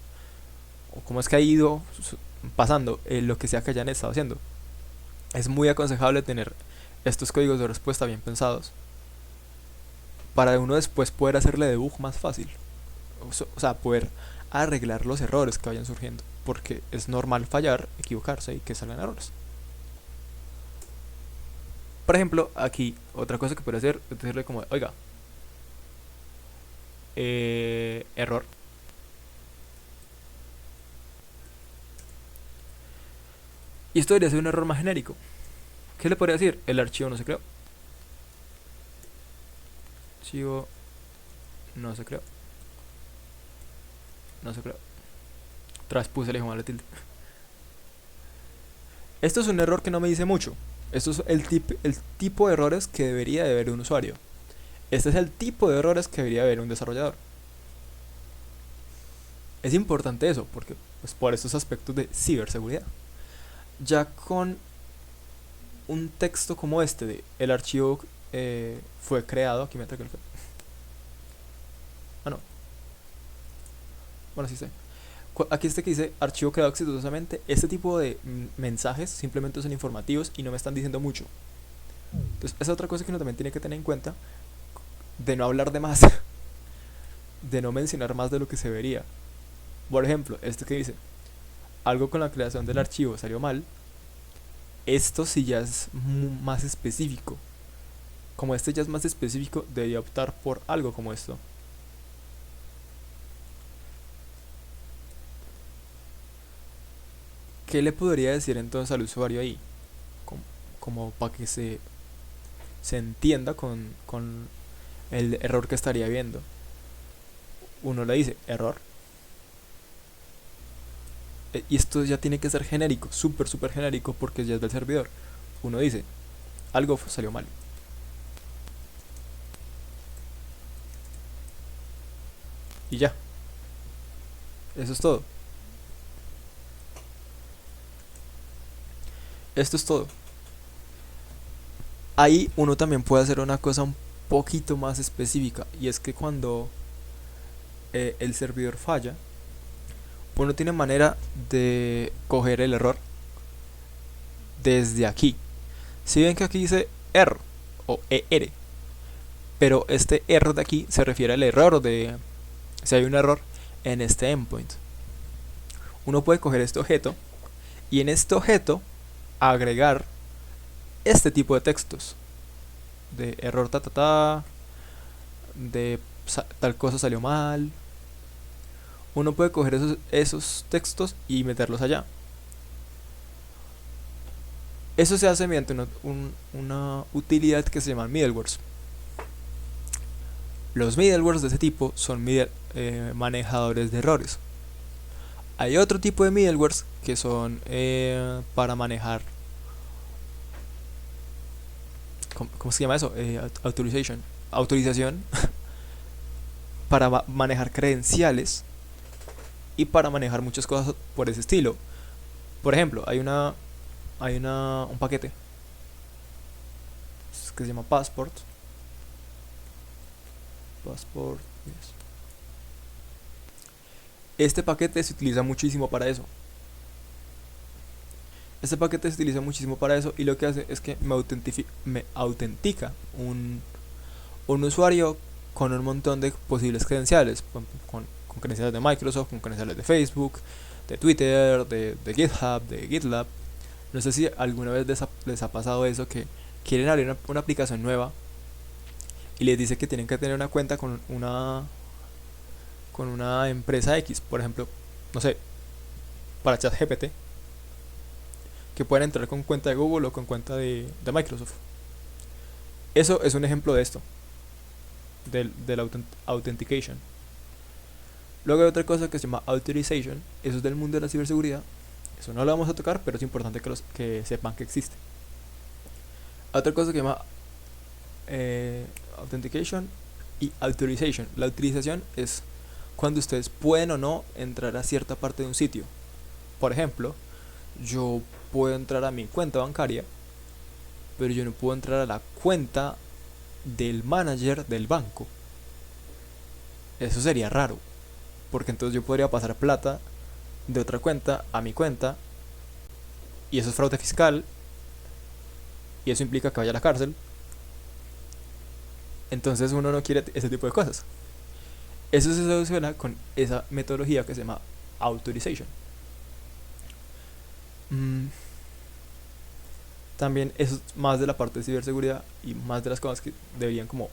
o cómo es que ha ido pasando lo que sea que hayan estado haciendo. Es muy aconsejable tener estos códigos de respuesta bien pensados para uno después poder hacerle debug más fácil. O sea, poder arreglar los errores que vayan surgiendo, porque es normal fallar, equivocarse y que salgan errores. Por ejemplo, aquí otra cosa que puede hacer es decirle como, oiga, error. Y esto debería ser un error más genérico. ¿Qué le podría decir? El archivo no se creó. Archivo no se creó. No se creó. Traspuse el hijo mal de tilde. Esto es un error que no me dice mucho. Esto es el tipo de errores que debería de ver un usuario. Este es el tipo de errores que debería ver un desarrollador. Es importante eso, porque pues, por estos aspectos de ciberseguridad. Ya con un texto como este de el archivo fue creado, aquí me trae el... Ah, no. Bueno, sí sé. Aquí que dice archivo creado exitosamente. Este tipo de mensajes simplemente son informativos y no me están diciendo mucho. Entonces, esa es otra cosa que uno también tiene que tener en cuenta, de no hablar de más, de no mencionar más de lo que se debería. Por ejemplo, este que dice algo con la creación del archivo salió mal. Esto sí ya es más específico. Como este ya es más específico, debería optar por algo como esto. ¿Qué le podría decir entonces al usuario ahí? Como, como para que se entienda con el error que estaría viendo. Uno le dice, error. Y esto ya tiene que ser genérico, súper, súper genérico, porque ya es del servidor. Uno dice, algo salió mal. Y ya, eso es todo. Esto es todo. Ahí uno también puede hacer una cosa un poquito más específica. Y es que cuando el servidor falla, uno tiene manera de coger el error desde aquí. Si ven que aquí dice error o ER, pero este error de aquí se refiere al error de si hay un error en este endpoint. Uno puede coger este objeto y en este objeto agregar este tipo de textos de error ta ta ta, de tal cosa salió mal. Uno puede coger esos textos y meterlos allá. Eso se hace mediante una utilidad que se llama middlewares. Los middlewares de ese tipo son manejadores de errores. Hay otro tipo de middlewares que son para manejar. ¿Cómo se llama eso? Autorización para manejar credenciales y para manejar muchas cosas por ese estilo. Por ejemplo, un paquete que se llama Passport, yes. Este paquete se utiliza muchísimo para eso. Y lo que hace es que me autentica un usuario con un montón de posibles credenciales, con credenciales de Microsoft, con credenciales de Facebook, de Twitter, de GitHub, de GitLab. No sé si alguna vez les ha pasado eso, que quieren abrir una aplicación nueva y les dice que tienen que tener una cuenta con una empresa X, por ejemplo, no sé, para ChatGPT, que pueden entrar con cuenta de Google o con cuenta de Microsoft. Eso es un ejemplo de esto, del authentication. Luego hay otra cosa que se llama authorization. Eso es del mundo de la ciberseguridad. Eso no lo vamos a tocar, pero es importante que sepan que existe. Otra cosa que se llama authentication y authorization. La autorización es cuando ustedes pueden o no entrar a cierta parte de un sitio. Por ejemplo, yo puedo entrar a mi cuenta bancaria, pero yo no puedo entrar a la cuenta del manager del banco. Eso sería raro, porque entonces yo podría pasar plata de otra cuenta a mi cuenta, y eso es fraude fiscal, y eso implica que vaya a la cárcel. Entonces uno no quiere ese tipo de cosas. Eso se soluciona con esa metodología que se llama authorization. También eso es más de la parte de ciberseguridad y más de las cosas que deberían como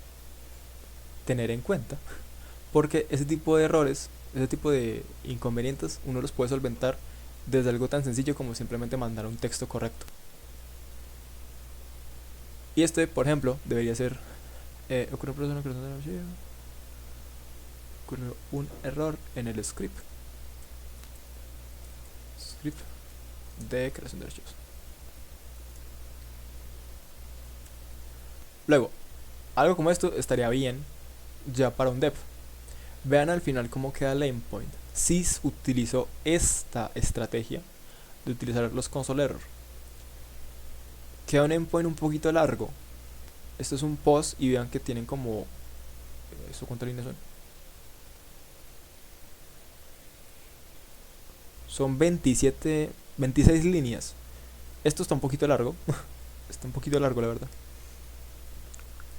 tener en cuenta, porque ese tipo de errores, ese tipo de inconvenientes, uno los puede solventar desde algo tan sencillo como simplemente mandar un texto correcto. Y por ejemplo, debería ser ocurrió un error en el script de creación de archivos. Luego, algo como esto estaría bien ya para un dev. Vean al final cómo queda el endpoint. Si utilizó esta estrategia de utilizar los console error, queda un endpoint un poquito largo. Esto es un post y vean que tienen como... ¿Esto cuántas líneas son? Son 26 líneas. Esto está un poquito largo. Está un poquito largo, la verdad.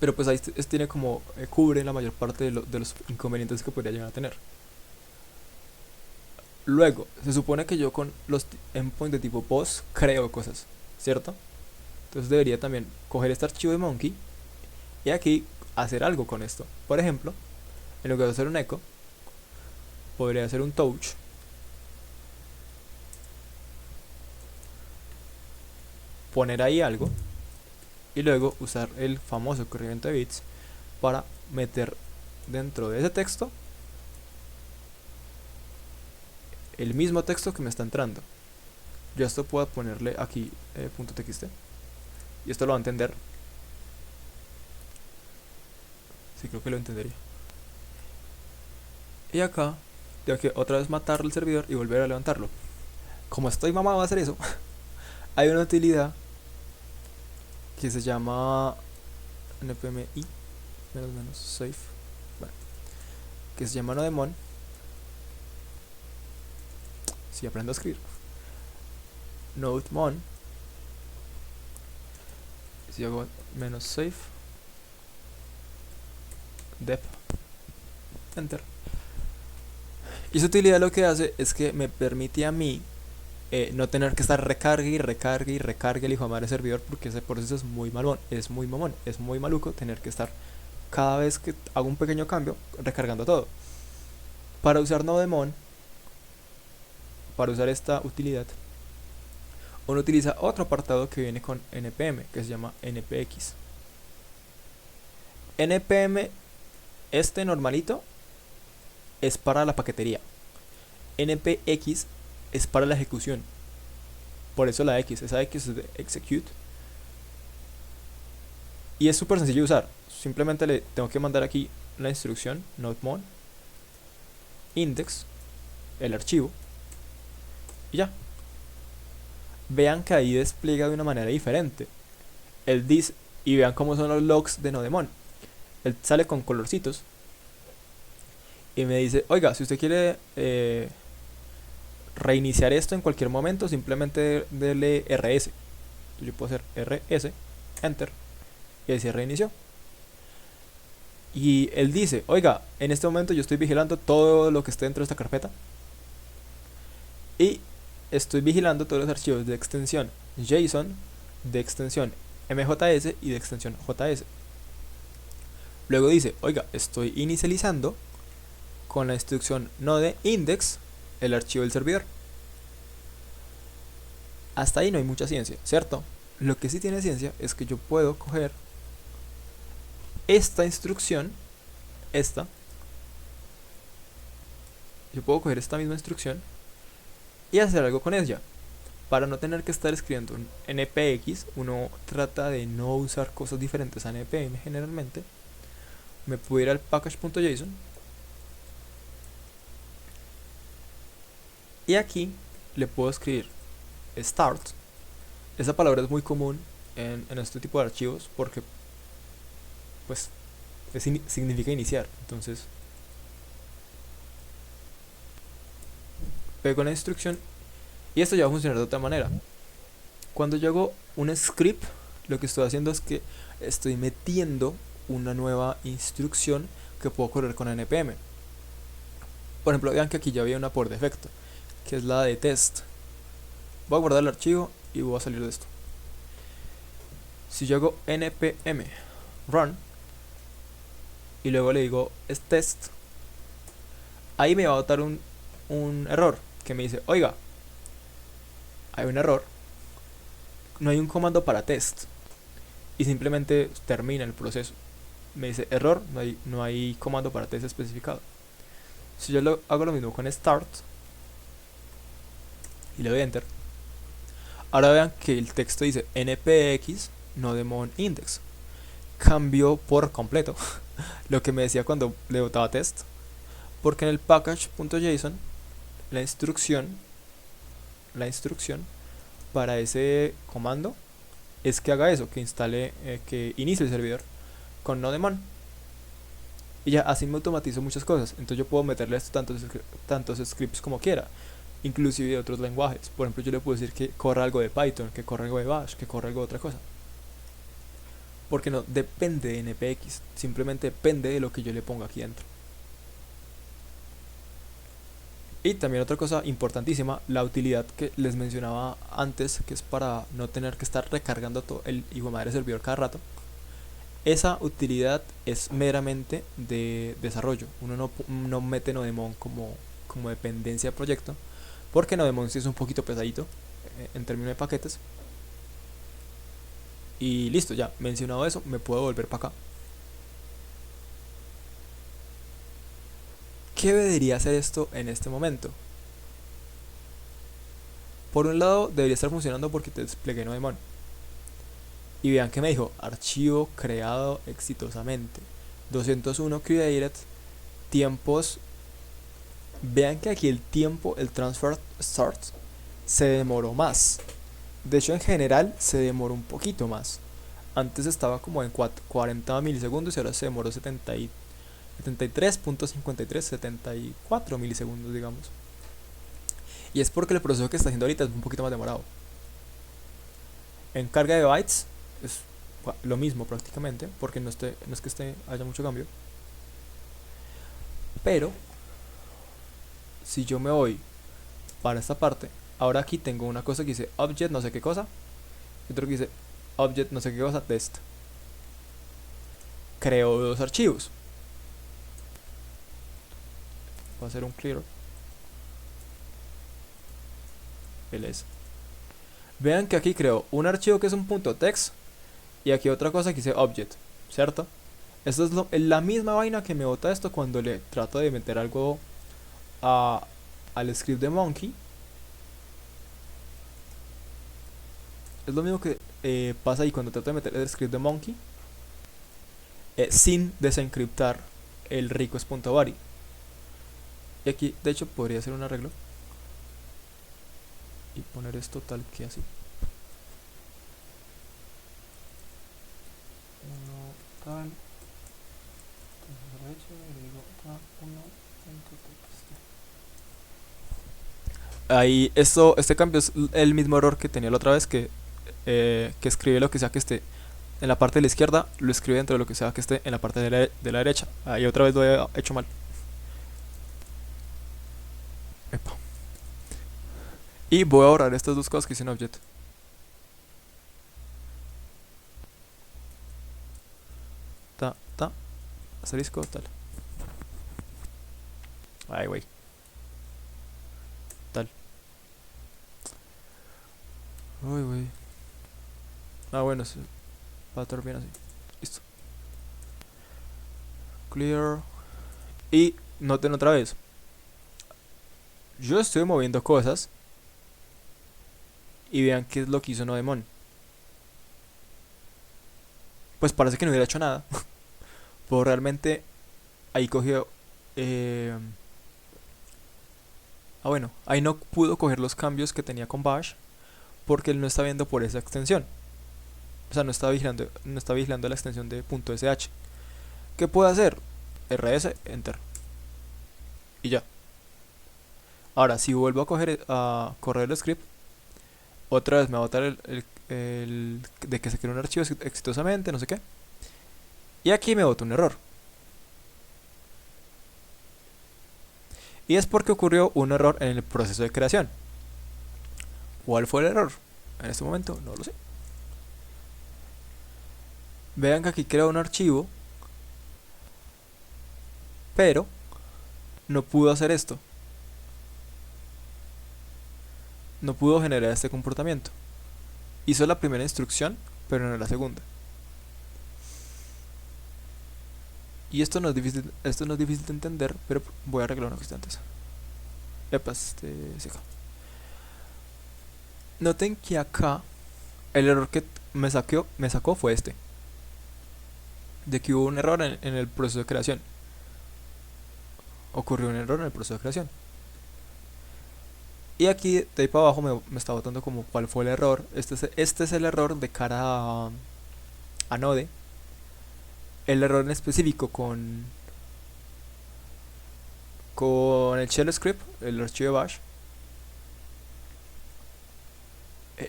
Pero pues ahí tiene como... cubre la mayor parte de los inconvenientes que podría llegar a tener. Luego, se supone que yo con los endpoints de tipo post creo cosas, ¿cierto? Entonces debería también coger este archivo de Monkey y aquí hacer algo con esto. Por ejemplo, en lugar de hacer un echo, podría hacer un touch poner ahí algo y luego usar el famoso incremento de bits para meter dentro de ese texto el mismo texto que me está entrando. Yo esto puedo ponerle aquí .txt y esto lo va a entender. Sí, creo que lo entendería. Y acá tengo que otra vez matar el servidor y volver a levantarlo. Como estoy mamado a hacer eso, hay una utilidad que se llama npm i -safe, bueno, que se llama nodemon. Si aprendo a escribir, nodemon, si hago -safe dep enter, y su utilidad lo que hace es que me permite a mí no tener que estar recargue y recargue y recargue el hijo de madre servidor, porque ese proceso es muy mamón, es muy maluco tener que estar cada vez que hago un pequeño cambio recargando todo. Para usar nodemon, para usar esta utilidad, uno utiliza otro apartado que viene con npm, que se llama npx. npm, este normalito, es para la paquetería. npx es para la ejecución. Por eso la X, esa X es de execute. Y es súper sencillo de usar. Simplemente le tengo que mandar aquí la instrucción nodemon index, el archivo, y ya. Vean que ahí despliega de una manera diferente. Él dice, y vean cómo son los logs de nodemon. Él sale con colorcitos y me dice, oiga, si usted quiere reiniciar esto en cualquier momento, simplemente dele rs. Yo puedo hacer rs, enter, y decir reinició. Y él dice, oiga, en este momento yo estoy vigilando todo lo que esté dentro de esta carpeta y estoy vigilando todos los archivos de extensión JSON, de extensión MJS y de extensión JS. Luego dice, oiga, estoy inicializando con la instrucción node_index el archivo del servidor. Hasta ahí no hay mucha ciencia, ¿cierto? Lo que sí tiene ciencia es que yo puedo coger esta instrucción, yo puedo coger esta misma instrucción y hacer algo con ella. Para no tener que estar escribiendo un npx, uno trata de no usar cosas diferentes a npm generalmente. Me puedo ir al package.json y aquí le puedo escribir start. Esa palabra es muy común en este tipo de archivos porque pues significa iniciar. Entonces pego la instrucción y esto ya va a funcionar de otra manera. Cuando yo hago un script, lo que estoy haciendo es que estoy metiendo una nueva instrucción que puedo correr con npm. Por ejemplo, vean que aquí ya había una por defecto, que es la de test. Voy a guardar el archivo y voy a salir de esto. Si yo hago npm run y luego le digo es test, ahí me va a botar un error que me dice, oiga, hay un error, no hay un comando para test, y simplemente termina el proceso. Me dice error, no hay comando para test especificado. Si yo hago lo mismo con start y le doy enter, ahora vean que el texto dice npx nodemon index. Cambió por completo lo que me decía cuando le botaba test, porque en el package.json la instrucción para ese comando es que haga eso, que instale, que inicie el servidor con nodemon, y ya así me automatizo muchas cosas. Entonces yo puedo meterle esto tantos scripts como quiera, inclusive de otros lenguajes. Por ejemplo, yo le puedo decir que corra algo de Python, que corra algo de Bash, que corra algo de otra cosa, porque no depende de npx, simplemente depende de lo que yo le ponga aquí dentro. Y también otra cosa importantísima, la utilidad que les mencionaba antes, que es para no tener que estar recargando todo el hijo de madre servidor cada rato. Esa utilidad es meramente de desarrollo. Uno no mete nodemon como dependencia de proyecto, porque nodemon sí es un poquito pesadito en términos de paquetes. Y listo, ya mencionado eso, me puedo volver para acá. ¿Qué debería hacer esto en este momento? Por un lado, debería estar funcionando porque te desplegué no daemon. Y vean que me dijo, archivo creado exitosamente. 201 created, tiempos. Vean que aquí el tiempo, el transfer start, se demoró más. De hecho, en general, se demoró un poquito más. Antes estaba como en 40 milisegundos y ahora se demoró 73.53, 74 milisegundos, digamos. Y es porque el proceso que está haciendo ahorita es un poquito más demorado. En carga de bytes es lo mismo prácticamente, porque no es que haya mucho cambio. Pero si yo me voy para esta parte, ahora aquí tengo una cosa que dice object no sé qué cosa, y otro que dice object no sé qué cosa test. Creo dos archivos. Voy a hacer un clear. ls. Vean que aquí creo un archivo que es un punto .text y aquí otra cosa que dice object, ¿cierto? Esto es la misma vaina que me bota esto cuando le trato de meter algo al script de Monkey. Es lo mismo que pasa ahí cuando trato de meter el script de Monkey sin desencriptar el request.body. Y aquí, de hecho, podría hacer un arreglo y poner esto tal que así. Uno tal. Ahí, este cambio es el mismo error que tenía la otra vez, que escribe lo que sea que esté en la parte de la izquierda, lo escribe dentro de lo que sea que esté en la parte de la derecha. Ahí otra vez lo he hecho mal. Epa. Y voy a borrar estas dos cosas que dicen object. Ta, asterisco, tal. Ay, güey. Tal. Uy, güey. Ah, bueno, sí. Va a estar bien así. Listo. Clear. Y noten otra vez. Yo estoy moviendo cosas. Y vean qué es lo que hizo Nodemon. Pues parece que no hubiera hecho nada. Pues realmente ahí cogió. Bueno, ahí no pudo coger los cambios que tenía con Bash. Porque él no está viendo por esa extensión. O sea, no está vigilando la extensión de .sh. ¿Qué puede hacer? rs, enter. Y ya. Ahora, si vuelvo a correr el script, otra vez me va a botar el de que se creó un archivo exitosamente, no sé qué. Y aquí me bota un error. Y es porque ocurrió un error en el proceso de creación. ¿Cuál fue el error? En este momento no lo sé. Vean que aquí creo un archivo, pero no pudo hacer esto. No pudo generar este comportamiento. Hizo la primera instrucción, pero no la segunda. Y esto no es difícil de entender, pero voy a arreglar una cuestión antes. Epa, noten que acá el error que me sacó fue este. De que hubo un error en el proceso de creación. Ocurrió un error en el proceso de creación. Y aquí de ahí para abajo me está botando como cuál fue el error. Este es el error de cara a Node. El error en específico con el shell script, el archivo de bash,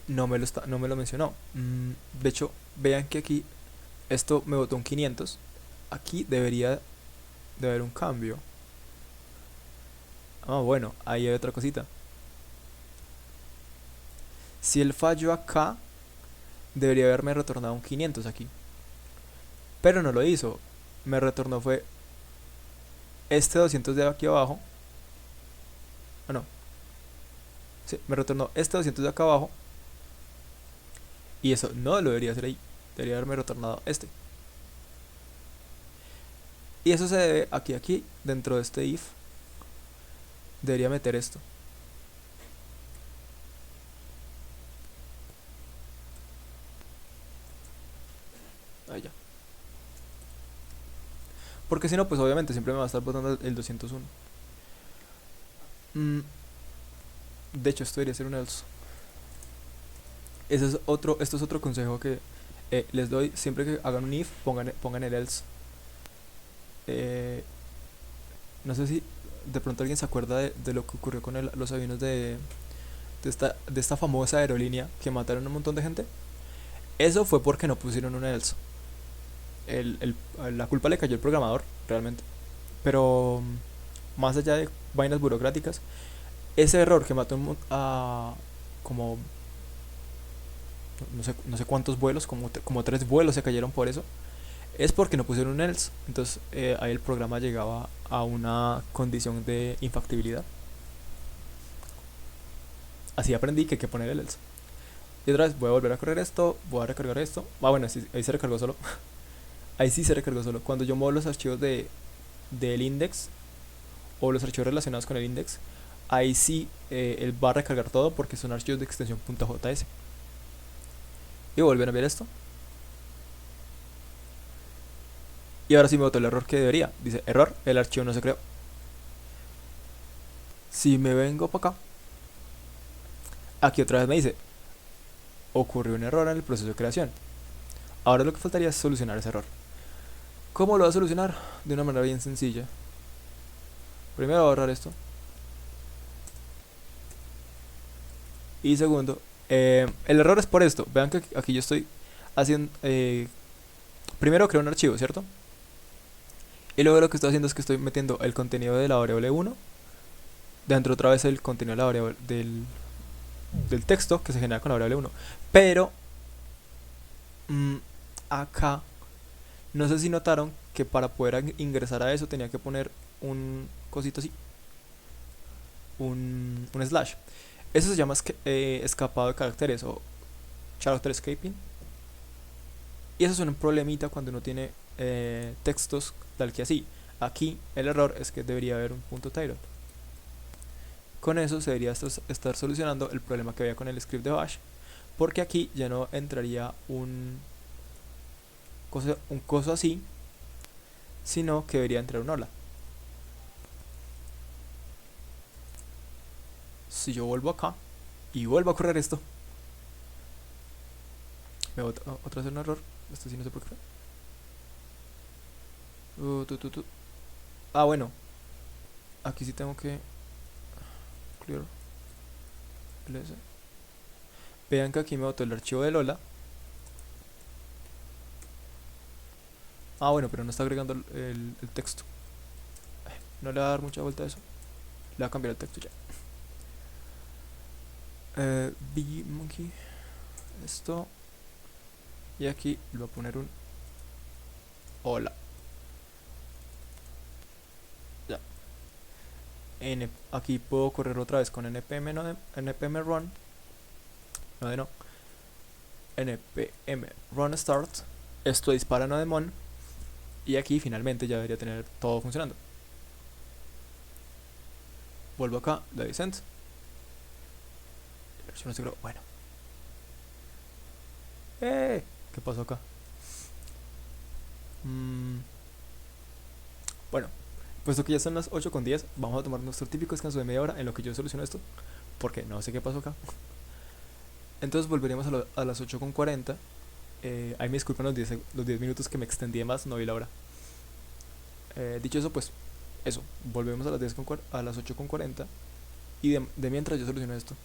no me lo mencionó. De hecho, vean que aquí esto me botó un 500. Aquí debería de haber un cambio. Bueno, ahí hay otra cosita. Si el fallo acá, debería haberme retornado un 500 aquí. Pero no lo hizo. Me retornó fue este 200 de aquí abajo. No. Sí, me retornó este 200 de acá abajo. Y eso no lo debería hacer ahí. debería haberme retornado este. Y eso se debe aquí, dentro de este if, debería meter esto. Ahí ya. Porque si no, pues obviamente siempre me va a estar botando el 201. De hecho, esto debería ser un else. Esto es otro consejo que les doy. Siempre que hagan un if, pongan el else. No sé si de pronto alguien se acuerda de lo que ocurrió con los aviones de esta famosa aerolínea que mataron a un montón de gente. Eso fue porque no pusieron un else. La culpa le cayó al programador, realmente. Pero más allá de vainas burocráticas, ese error que mató a como no sé cuántos vuelos, como 3 vuelos se cayeron por eso, es porque no pusieron un else. Entonces ahí el programa llegaba a una condición de infactibilidad. Así aprendí que hay que poner el else. Y otra vez voy a volver a correr esto, voy a recargar esto. Bueno, ahí se recargó solo. Ahí sí se recargó solo. Cuando yo muevo los archivos del index o los archivos relacionados con el index, ahí sí él va a recargar todo porque son archivos de extensión .js. Y volver a ver esto. Y ahora sí me botó el error que debería. Dice, error, el archivo no se creó. Si me vengo para acá, aquí otra vez me dice, ocurrió un error en el proceso de creación. Ahora lo que faltaría es solucionar ese error. ¿Cómo lo voy a solucionar? De una manera bien sencilla. Primero voy a borrar esto. Y segundo, el error es por esto. Vean que aquí yo estoy haciendo... primero creo un archivo, ¿cierto? Y luego lo que estoy haciendo es que estoy metiendo el contenido de la variable 1 dentro otra vez el contenido de la variable del texto que se genera con la variable 1. Pero acá no sé si notaron que para poder ingresar a eso tenía que poner un cosito así, un slash. Eso se llama escapado de caracteres o character escaping. Y eso es un problemita cuando uno tiene textos tal que así. Aquí el error es que debería haber un punto title. Con eso se debería estar solucionando el problema que había con el script de bash, porque aquí ya no entraría un coso así, sino que debería entrar un hola. Si yo vuelvo acá y vuelvo a correr esto, me va otra vez un error. Esto sí no sé por qué. Bueno, aquí sí tengo que clear ls. Vean que aquí me botó el archivo de Lola. Bueno, pero no está agregando el texto. No le va a dar mucha vuelta a eso. Le va a cambiar el texto ya. Bmonkey. Esto. Y aquí le voy a poner un hola. Ya. Aquí puedo correr otra vez con npm run. No. npm run start. Esto dispara nodemon. Y aquí finalmente ya debería tener todo funcionando. Vuelvo acá, le doy send. No se creó. Bueno. ¿Qué pasó acá? Bueno, puesto que ya son las 8:10, vamos a tomar nuestro típico descanso de media hora en lo que yo soluciono esto, porque no sé qué pasó acá. Entonces volveríamos a las 8:40. Ahí me disculpan los 10 minutos que me extendí más, no vi la hora. Dicho eso, pues eso, volvemos a las 8:40 y de mientras yo soluciono esto.